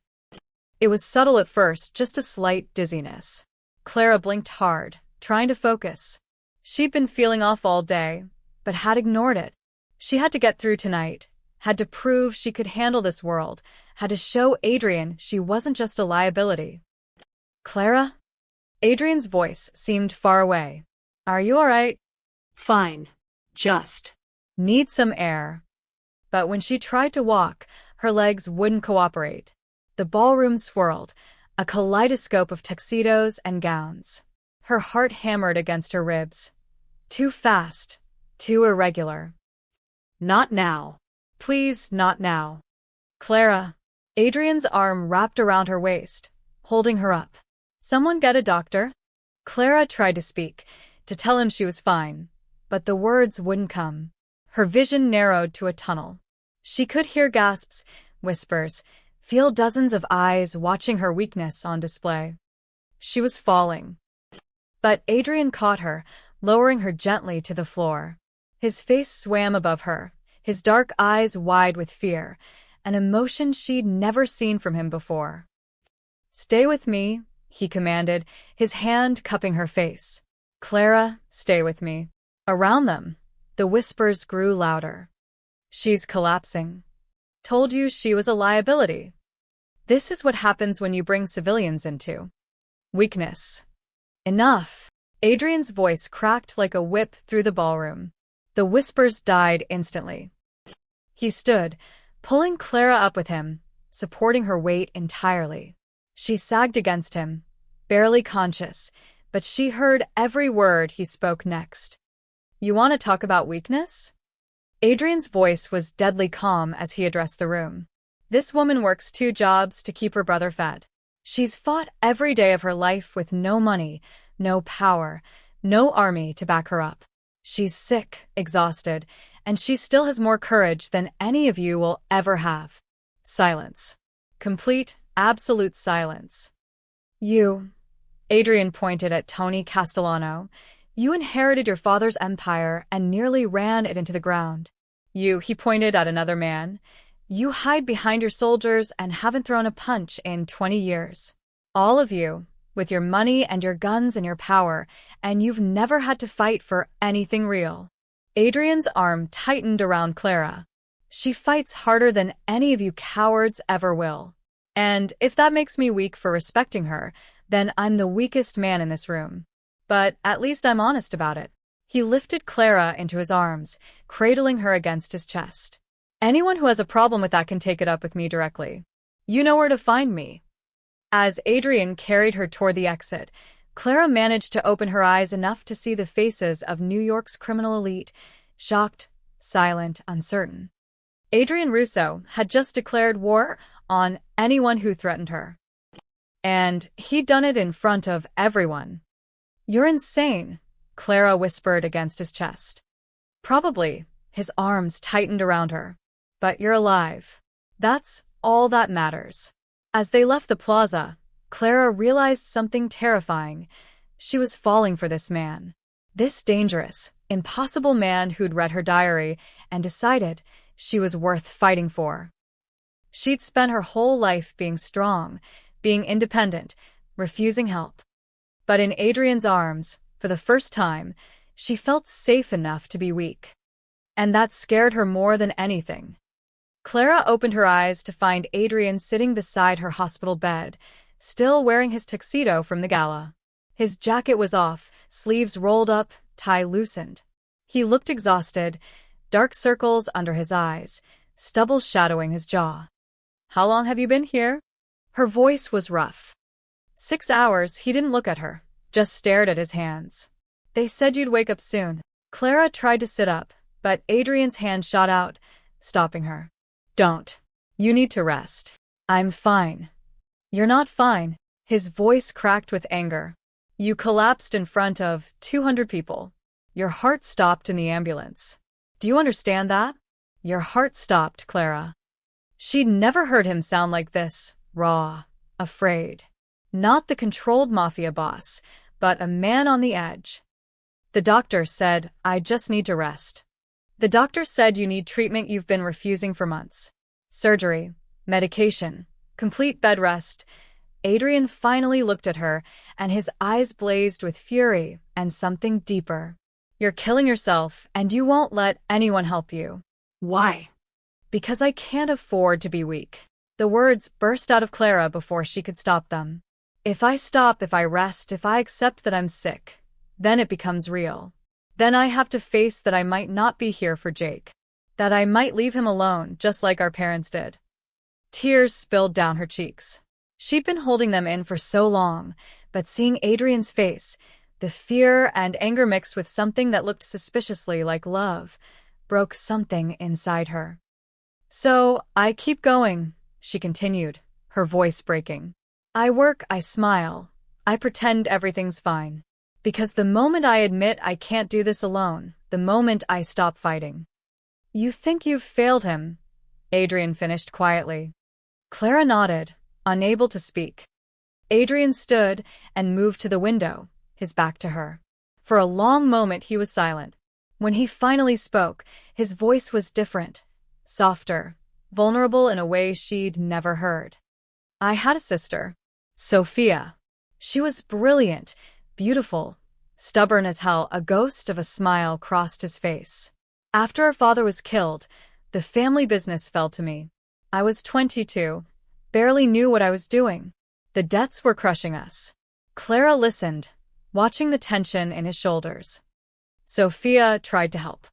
It was subtle at first, just a slight dizziness. Clara blinked hard, trying to focus. She'd been feeling off all day, but had ignored it. She had to get through tonight, had to prove she could handle this world, had to show Adrien she wasn't just a liability. Clara? Adrien's voice seemed far away. Are you all right? Fine. Just. Need some air. But when she tried to walk, her legs wouldn't cooperate. The ballroom swirled, a kaleidoscope of tuxedos and gowns. Her heart hammered against her ribs. Too fast, too irregular. Not now. Please, not now. Clara. Adrien's arm wrapped around her waist, holding her up. Someone get a doctor? Clara tried to speak, to tell him she was fine, but the words wouldn't come. Her vision narrowed to a tunnel. She could hear gasps, whispers, feel dozens of eyes watching her weakness on display. She was falling. But Adrien caught her, lowering her gently to the floor. His face swam above her, his dark eyes wide with fear, an emotion she'd never seen from him before. Stay with me, he commanded, his hand cupping her face. Clara, stay with me. Around them, the whispers grew louder. She's collapsing. Told you she was a liability. This is what happens when you bring civilians into weakness. Enough. Adrien's voice cracked like a whip through the ballroom. The whispers died instantly. He stood, pulling Clara up with him, supporting her weight entirely. She sagged against him, barely conscious, but she heard every word he spoke next. You want to talk about weakness? Adrien's voice was deadly calm as he addressed the room. This woman works 2 jobs to keep her brother fed. She's fought every day of her life with no money, no power, no army to back her up. She's sick, exhausted, and she still has more courage than any of you will ever have. Silence. Complete, absolute silence. You, Adrien pointed at Tony Castellano, you inherited your father's empire and nearly ran it into the ground. You, he pointed at another man, you hide behind your soldiers and haven't thrown a punch in 20 years. All of you, with your money and your guns and your power, and you've never had to fight for anything real. Adrien's arm tightened around Clara. She fights harder than any of you cowards ever will. And if that makes me weak for respecting her, then I'm the weakest man in this room. But at least I'm honest about it. He lifted Clara into his arms, cradling her against his chest. Anyone who has a problem with that can take it up with me directly. You know where to find me. As Adrien carried her toward the exit, Clara managed to open her eyes enough to see the faces of New York's criminal elite, shocked, silent, uncertain. Adrien Russo had just declared war on anyone who threatened her. And he'd done it in front of everyone. You're insane, Clara whispered against his chest. Probably. His arms tightened around her. But you're alive. That's all that matters. As they left the plaza, Clara realized something terrifying. She was falling for this man. This dangerous, impossible man who'd read her diary and decided she was worth fighting for. She'd spent her whole life being strong, being independent, refusing help. But in Adrien's arms, for the first time, she felt safe enough to be weak. And that scared her more than anything. Clara opened her eyes to find Adrien sitting beside her hospital bed, still wearing his tuxedo from the gala. His jacket was off, sleeves rolled up, tie loosened. He looked exhausted, dark circles under his eyes, stubble shadowing his jaw. How long have you been here? Her voice was rough. 6 hours. He didn't look at her, just stared at his hands. They said you'd wake up soon. Clara tried to sit up, but Adrien's hand shot out, stopping her. Don't. You need to rest. I'm fine. You're not fine. His voice cracked with anger. You collapsed in front of 200 people. Your heart stopped in the ambulance. Do you understand that? Your heart stopped, Clara. She'd never heard him sound like this, raw, afraid. Not the controlled mafia boss, but a man on the edge. The doctor said, I just need to rest. The doctor said you need treatment you've been refusing for months. Surgery, medication, complete bed rest. Adrien finally looked at her, and his eyes blazed with fury and something deeper. You're killing yourself, and you won't let anyone help you. Why? Because I can't afford to be weak. The words burst out of Clara before she could stop them. If I stop, if I rest, if I accept that I'm sick, then it becomes real. Then I have to face that I might not be here for Jake. That I might leave him alone, just like our parents did. Tears spilled down her cheeks. She'd been holding them in for so long, but seeing Adrien's face, the fear and anger mixed with something that looked suspiciously like love, broke something inside her. So, I keep going, she continued, her voice breaking. I work, I smile, I pretend everything's fine. Because the moment I admit I can't do this alone, the moment I stop fighting. You think you've failed him, Adrien finished quietly. Clara nodded, unable to speak. Adrien stood and moved to the window, his back to her. For a long moment he was silent. When he finally spoke, his voice was different, softer, vulnerable in a way she'd never heard. I had a sister, Sophia. She was brilliant, beautiful, stubborn as hell. A ghost of a smile crossed his face. After our father was killed, the family business fell to me. I was 22, barely knew what I was doing. The debts were crushing us. Clara listened, watching the tension in his shoulders. Sophia tried to help.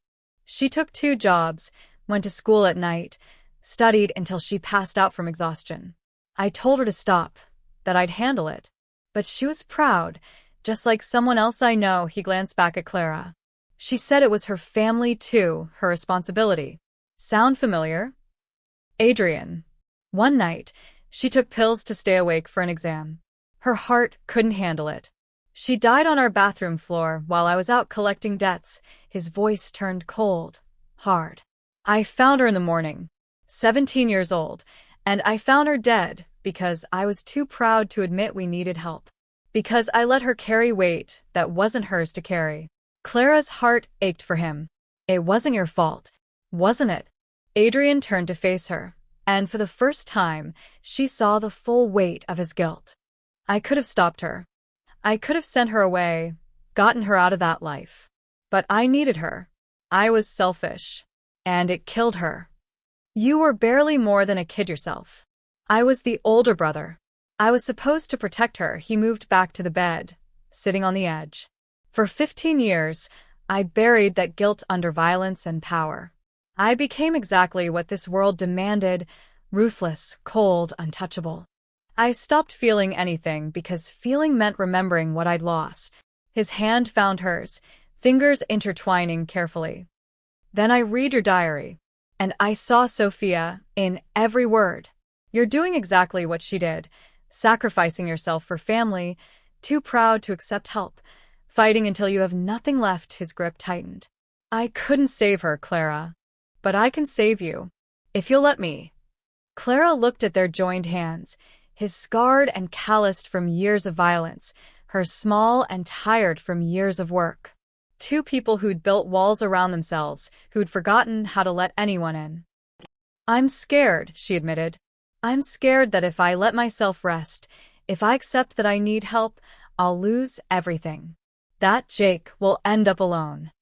She took 2 jobs, went to school at night, studied until she passed out from exhaustion. I told her to stop, that I'd handle it. But she was proud, just like someone else I know. He glanced back at Clara. She said it was her family too, her responsibility. Sound familiar? Adrien. One night, she took pills to stay awake for an exam. Her heart couldn't handle it. She died on our bathroom floor while I was out collecting debts. His voice turned cold, hard. I found her in the morning, 17 years old, and I found her dead because I was too proud to admit we needed help. Because I let her carry weight that wasn't hers to carry. Clara's heart ached for him. It wasn't your fault, wasn't it? Adrien turned to face her, and for the first time, she saw the full weight of his guilt. I could have stopped her. I could have sent her away, gotten her out of that life. But I needed her. I was selfish. And it killed her. You were barely more than a kid yourself. I was the older brother. I was supposed to protect her. He moved back to the bed, sitting on the edge. For 15 years, I buried that guilt under violence and power. I became exactly what this world demanded, ruthless, cold, untouchable. I stopped feeling anything because feeling meant remembering what I'd lost. His hand found hers, fingers intertwining carefully. Then I read your diary, and I saw Sophia in every word. You're doing exactly what she did, sacrificing yourself for family, too proud to accept help, fighting until you have nothing left. His grip tightened. I couldn't save her, Clara. But I can save you, if you'll let me. Clara looked at their joined hands, his scarred and calloused from years of violence, hers small and tired from years of work. 2 people who'd built walls around themselves, who'd forgotten how to let anyone in. I'm scared, she admitted. I'm scared that if I let myself rest, if I accept that I need help, I'll lose everything. That Jake will end up alone.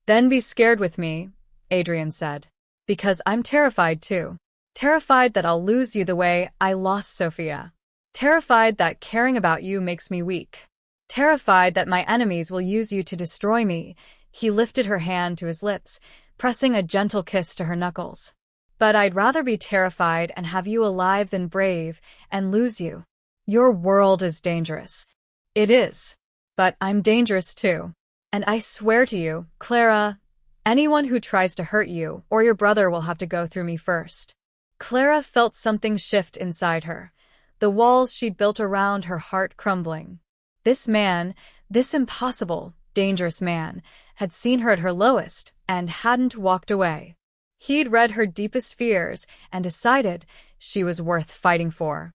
Then be scared with me, Adrien said. Because I'm terrified too. Terrified that I'll lose you the way I lost Sophia. Terrified that caring about you makes me weak. Terrified that my enemies will use you to destroy me. He lifted her hand to his lips, pressing a gentle kiss to her knuckles. But I'd rather be terrified and have you alive than brave and lose you. Your world is dangerous. It is. But I'm dangerous too. And I swear to you, Clara, anyone who tries to hurt you or your brother will have to go through me first. Clara felt something shift inside her, the walls she'd built around her heart crumbling. This man, this impossible, dangerous man, had seen her at her lowest and hadn't walked away. He'd read her deepest fears and decided she was worth fighting for.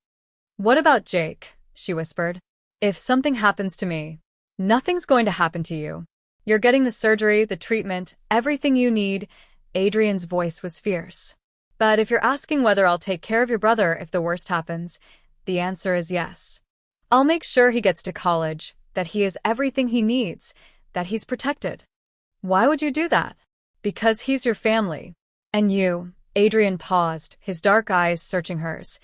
What about Jake? She whispered. If something happens to me, Nothing's going to happen to you. You're getting the surgery, the treatment, everything you need. Adrien's voice was fierce. But if you're asking whether I'll take care of your brother if the worst happens, the answer is yes. I'll make sure he gets to college, that he has everything he needs, that he's protected. Why would you do that? Because he's your family. And you, Adrien paused, his dark eyes searching hers.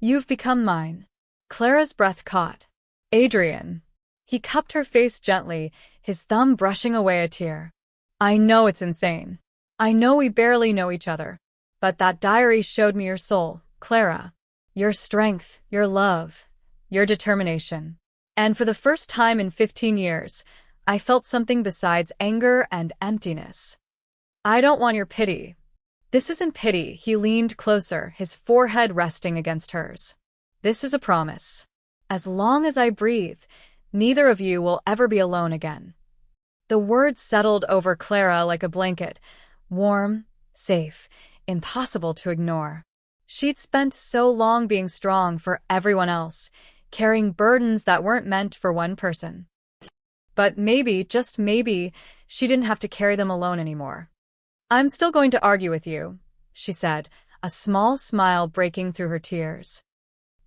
You've become mine. Clara's breath caught. Adrien. He cupped her face gently, his thumb brushing away a tear. I know it's insane. I know we barely know each other. But that diary showed me your soul, Clara. Your strength, your love, your determination. And for the first time in 15 years, I felt something besides anger and emptiness. I don't want your pity. This isn't pity. He leaned closer, his forehead resting against hers. This is a promise. As long as I breathe, neither of you will ever be alone again. The words settled over Clara like a blanket, warm, safe, impossible to ignore. She'd spent so long being strong for everyone else, carrying burdens that weren't meant for one person. But maybe, just maybe, she didn't have to carry them alone anymore. I'm still going to argue with you, she said, a small smile breaking through her tears.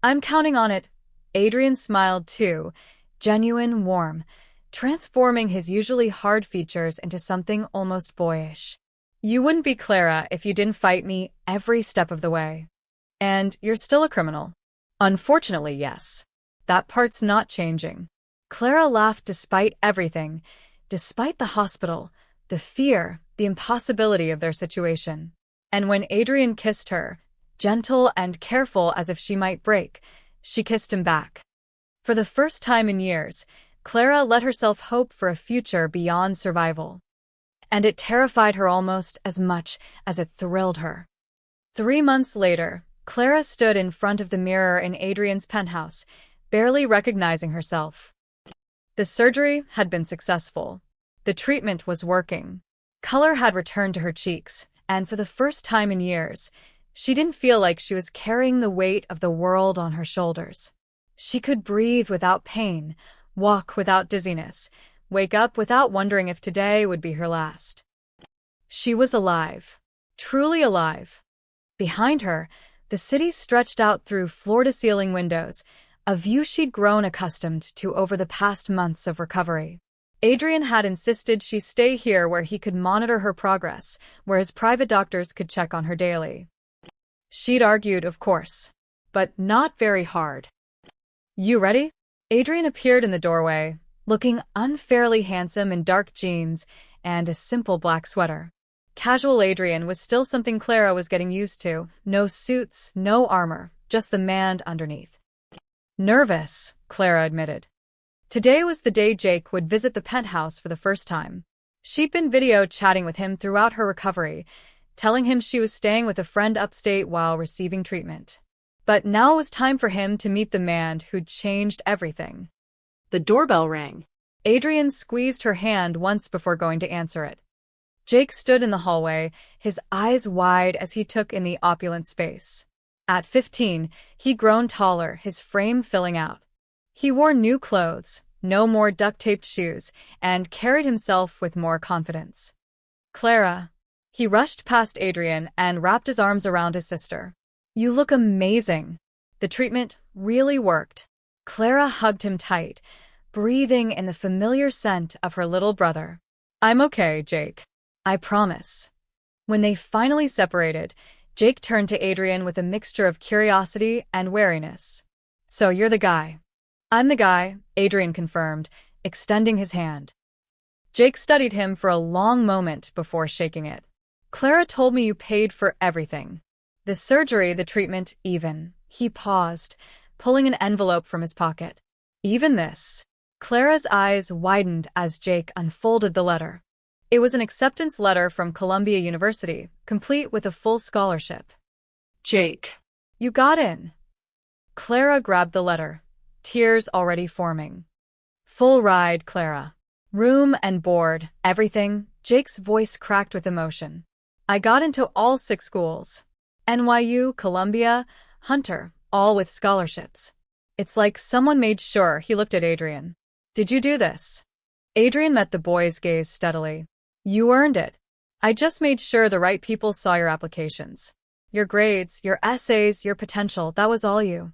I'm counting on it. Adrien smiled too, genuine, warm, transforming his usually hard features into something almost boyish. You wouldn't be Clara if you didn't fight me every step of the way. And you're still a criminal. Unfortunately, yes. That part's not changing. Clara laughed despite everything, despite the hospital, the fear, the impossibility of their situation. And when Adrien kissed her, gentle and careful as if she might break, she kissed him back. For the first time in years, Clara let herself hope for a future beyond survival. And it terrified her almost as much as it thrilled her. 3 months later, Clara stood in front of the mirror in Adrien's penthouse, barely recognizing herself. The surgery had been successful. The treatment was working. Color had returned to her cheeks, and for the first time in years, she didn't feel like she was carrying the weight of the world on her shoulders. She could breathe without pain, walk without dizziness, wake up without wondering if today would be her last. She was alive, truly alive. Behind her, the city stretched out through floor-to-ceiling windows, a view she'd grown accustomed to over the past months of recovery. Adrien had insisted she stay here where he could monitor her progress, where his private doctors could check on her daily. She'd argued, of course, but not very hard. You ready? Adrien appeared in the doorway, looking unfairly handsome in dark jeans and a simple black sweater. Casual Adrien was still something Clara was getting used to. No suits, no armor, just the man underneath. Nervous, Clara admitted. Today was the day Jake would visit the penthouse for the first time. She'd been video chatting with him throughout her recovery, telling him she was staying with a friend upstate while receiving treatment. But now it was time for him to meet the man who'd changed everything. The doorbell rang. Adrien squeezed her hand once before going to answer it. Jake stood in the hallway, his eyes wide as he took in the opulent space. At 15, he'd grown taller, his frame filling out. He wore new clothes, no more duct-taped shoes, and carried himself with more confidence. Clara. He rushed past Adrien and wrapped his arms around his sister. You look amazing. The treatment really worked. Clara hugged him tight, breathing in the familiar scent of her little brother. I'm okay, Jake. I promise. When they finally separated, Jake turned to Adrien with a mixture of curiosity and wariness. So you're the guy. I'm the guy, Adrien confirmed, extending his hand. Jake studied him for a long moment before shaking it. Clara told me you paid for everything. The surgery, the treatment, even. He paused, pulling an envelope from his pocket. Even this. Clara's eyes widened as Jake unfolded the letter. It was an acceptance letter from Columbia University, complete with a full scholarship. Jake. You got in. Clara grabbed the letter, tears already forming. Full ride, Clara. Room and board, everything. Jake's voice cracked with emotion. I got into all 6 schools. NYU, Columbia, Hunter, all with scholarships. It's like someone made sure. He looked at Adrien. Did you do this? Adrien met the boy's gaze steadily. You earned it. I just made sure the right people saw your applications. Your grades, your essays, your potential, that was all you.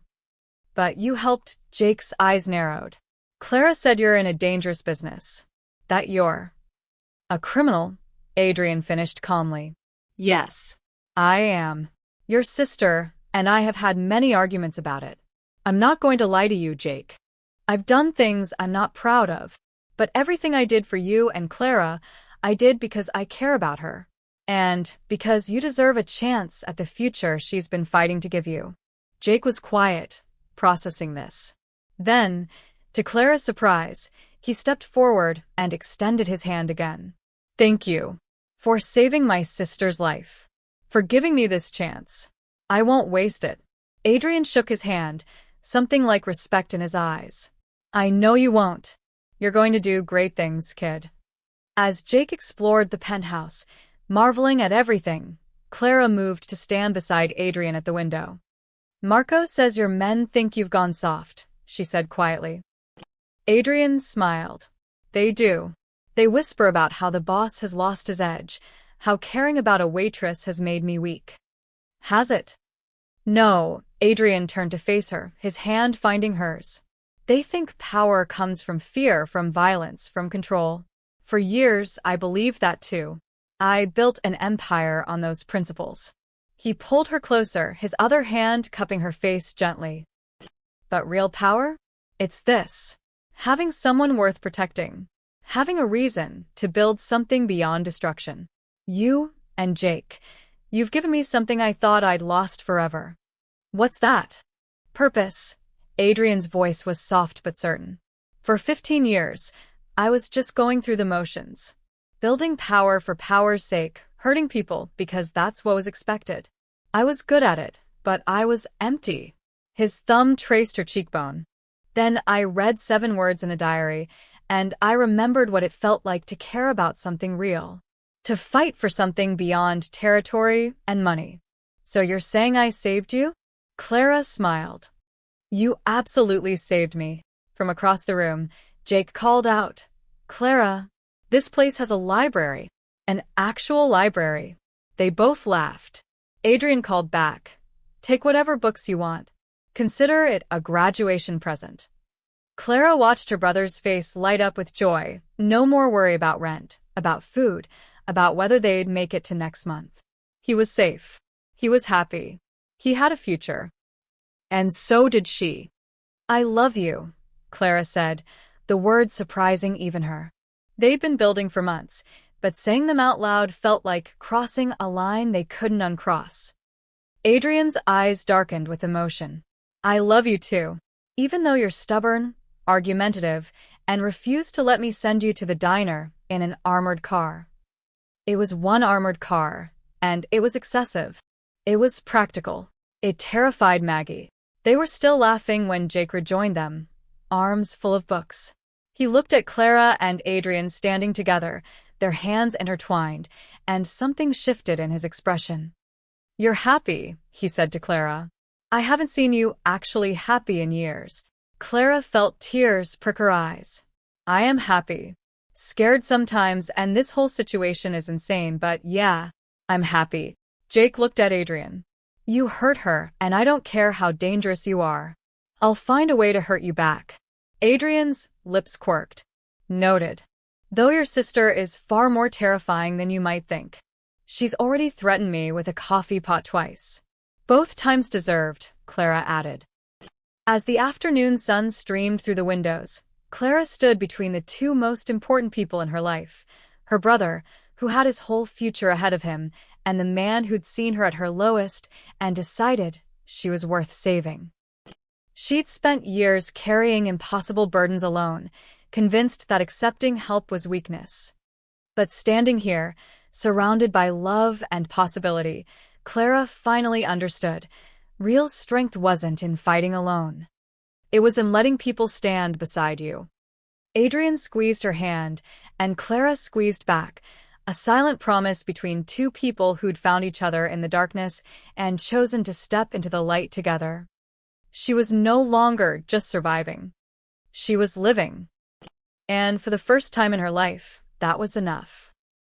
But you helped. Jake's eyes narrowed. Clara said you're in a dangerous business. That you're a criminal, Adrien finished calmly. Yes. I am. Your sister and I have had many arguments about it. I'm not going to lie to you, Jake. I've done things I'm not proud of, but everything I did for you and Clara, I did because I care about her. And because you deserve a chance at the future she's been fighting to give you. Jake was quiet, processing this. Then, to Clara's surprise, he stepped forward and extended his hand again. Thank you for saving my sister's life, for giving me this chance. I won't waste it. Adrien shook his hand, something like respect in his eyes. I know you won't. You're going to do great things, kid. As Jake explored the penthouse, marveling at everything, Clara moved to stand beside Adrien at the window. Marco says your men think you've gone soft, she said quietly. Adrien smiled. They do. They whisper about how the boss has lost his edge, how caring about a waitress has made me weak. Has it? No, Adrien turned to face her, his hand finding hers. They think power comes from fear, from violence, from control. For years, I believed that too. I built an empire on those principles. He pulled her closer, his other hand cupping her face gently. But real power? It's this. Having someone worth protecting. Having a reason to build something beyond destruction. You and Jake, you've given me something I thought I'd lost forever. What's that? Purpose. Adrien's voice was soft but certain. For 15 years, I was just going through the motions. Building power for power's sake, hurting people because that's what was expected. I was good at it, but I was empty. His thumb traced her cheekbone. Then I read 7 words in a diary, and I remembered what it felt like to care about something real. To fight for something beyond territory and money. So you're saying I saved you? Clara smiled. You absolutely saved me. From across the room, Jake called out, Clara, this place has a library. An actual library. They both laughed. Adrien called back. Take whatever books you want. Consider it a graduation present. Clara watched her brother's face light up with joy. No more worry about rent, about food, about whether they'd make it to next month. He was safe. He was happy. He had a future. And so did she. I love you, Clara said, the words surprising even her. They'd been building for months, but saying them out loud felt like crossing a line they couldn't uncross. Adrien's eyes darkened with emotion. I love you too, even though you're stubborn, argumentative, and refuse to let me send you to the diner in an armored car. It was one armored car, and it was excessive. It was practical. It terrified Maggie. They were still laughing when Jake rejoined them, arms full of books. He looked at Clara and Adrien standing together, their hands intertwined, and something shifted in his expression. You're happy, he said to Clara. I haven't seen you actually happy in years. Clara felt tears prick her eyes. I am happy. Scared sometimes, and this whole situation is insane, but yeah, I'm happy. Jake looked at Adrien. You hurt her, and I don't care how dangerous you are. I'll find a way to hurt you back. Adrien's lips quirked. Noted. Though your sister is far more terrifying than you might think. She's already threatened me with a coffee pot twice. Both times deserved, Clara added. As the afternoon sun streamed through the windows, Clara stood between the 2 most important people in her life, her brother, who had his whole future ahead of him, and the man who'd seen her at her lowest and decided she was worth saving. She'd spent years carrying impossible burdens alone, convinced that accepting help was weakness. But standing here, surrounded by love and possibility, Clara finally understood. Real strength wasn't in fighting alone. It was in letting people stand beside you. Adrien squeezed her hand, and Clara squeezed back, a silent promise between 2 people who'd found each other in the darkness and chosen to step into the light together. She was no longer just surviving. She was living. And for the first time in her life, that was enough.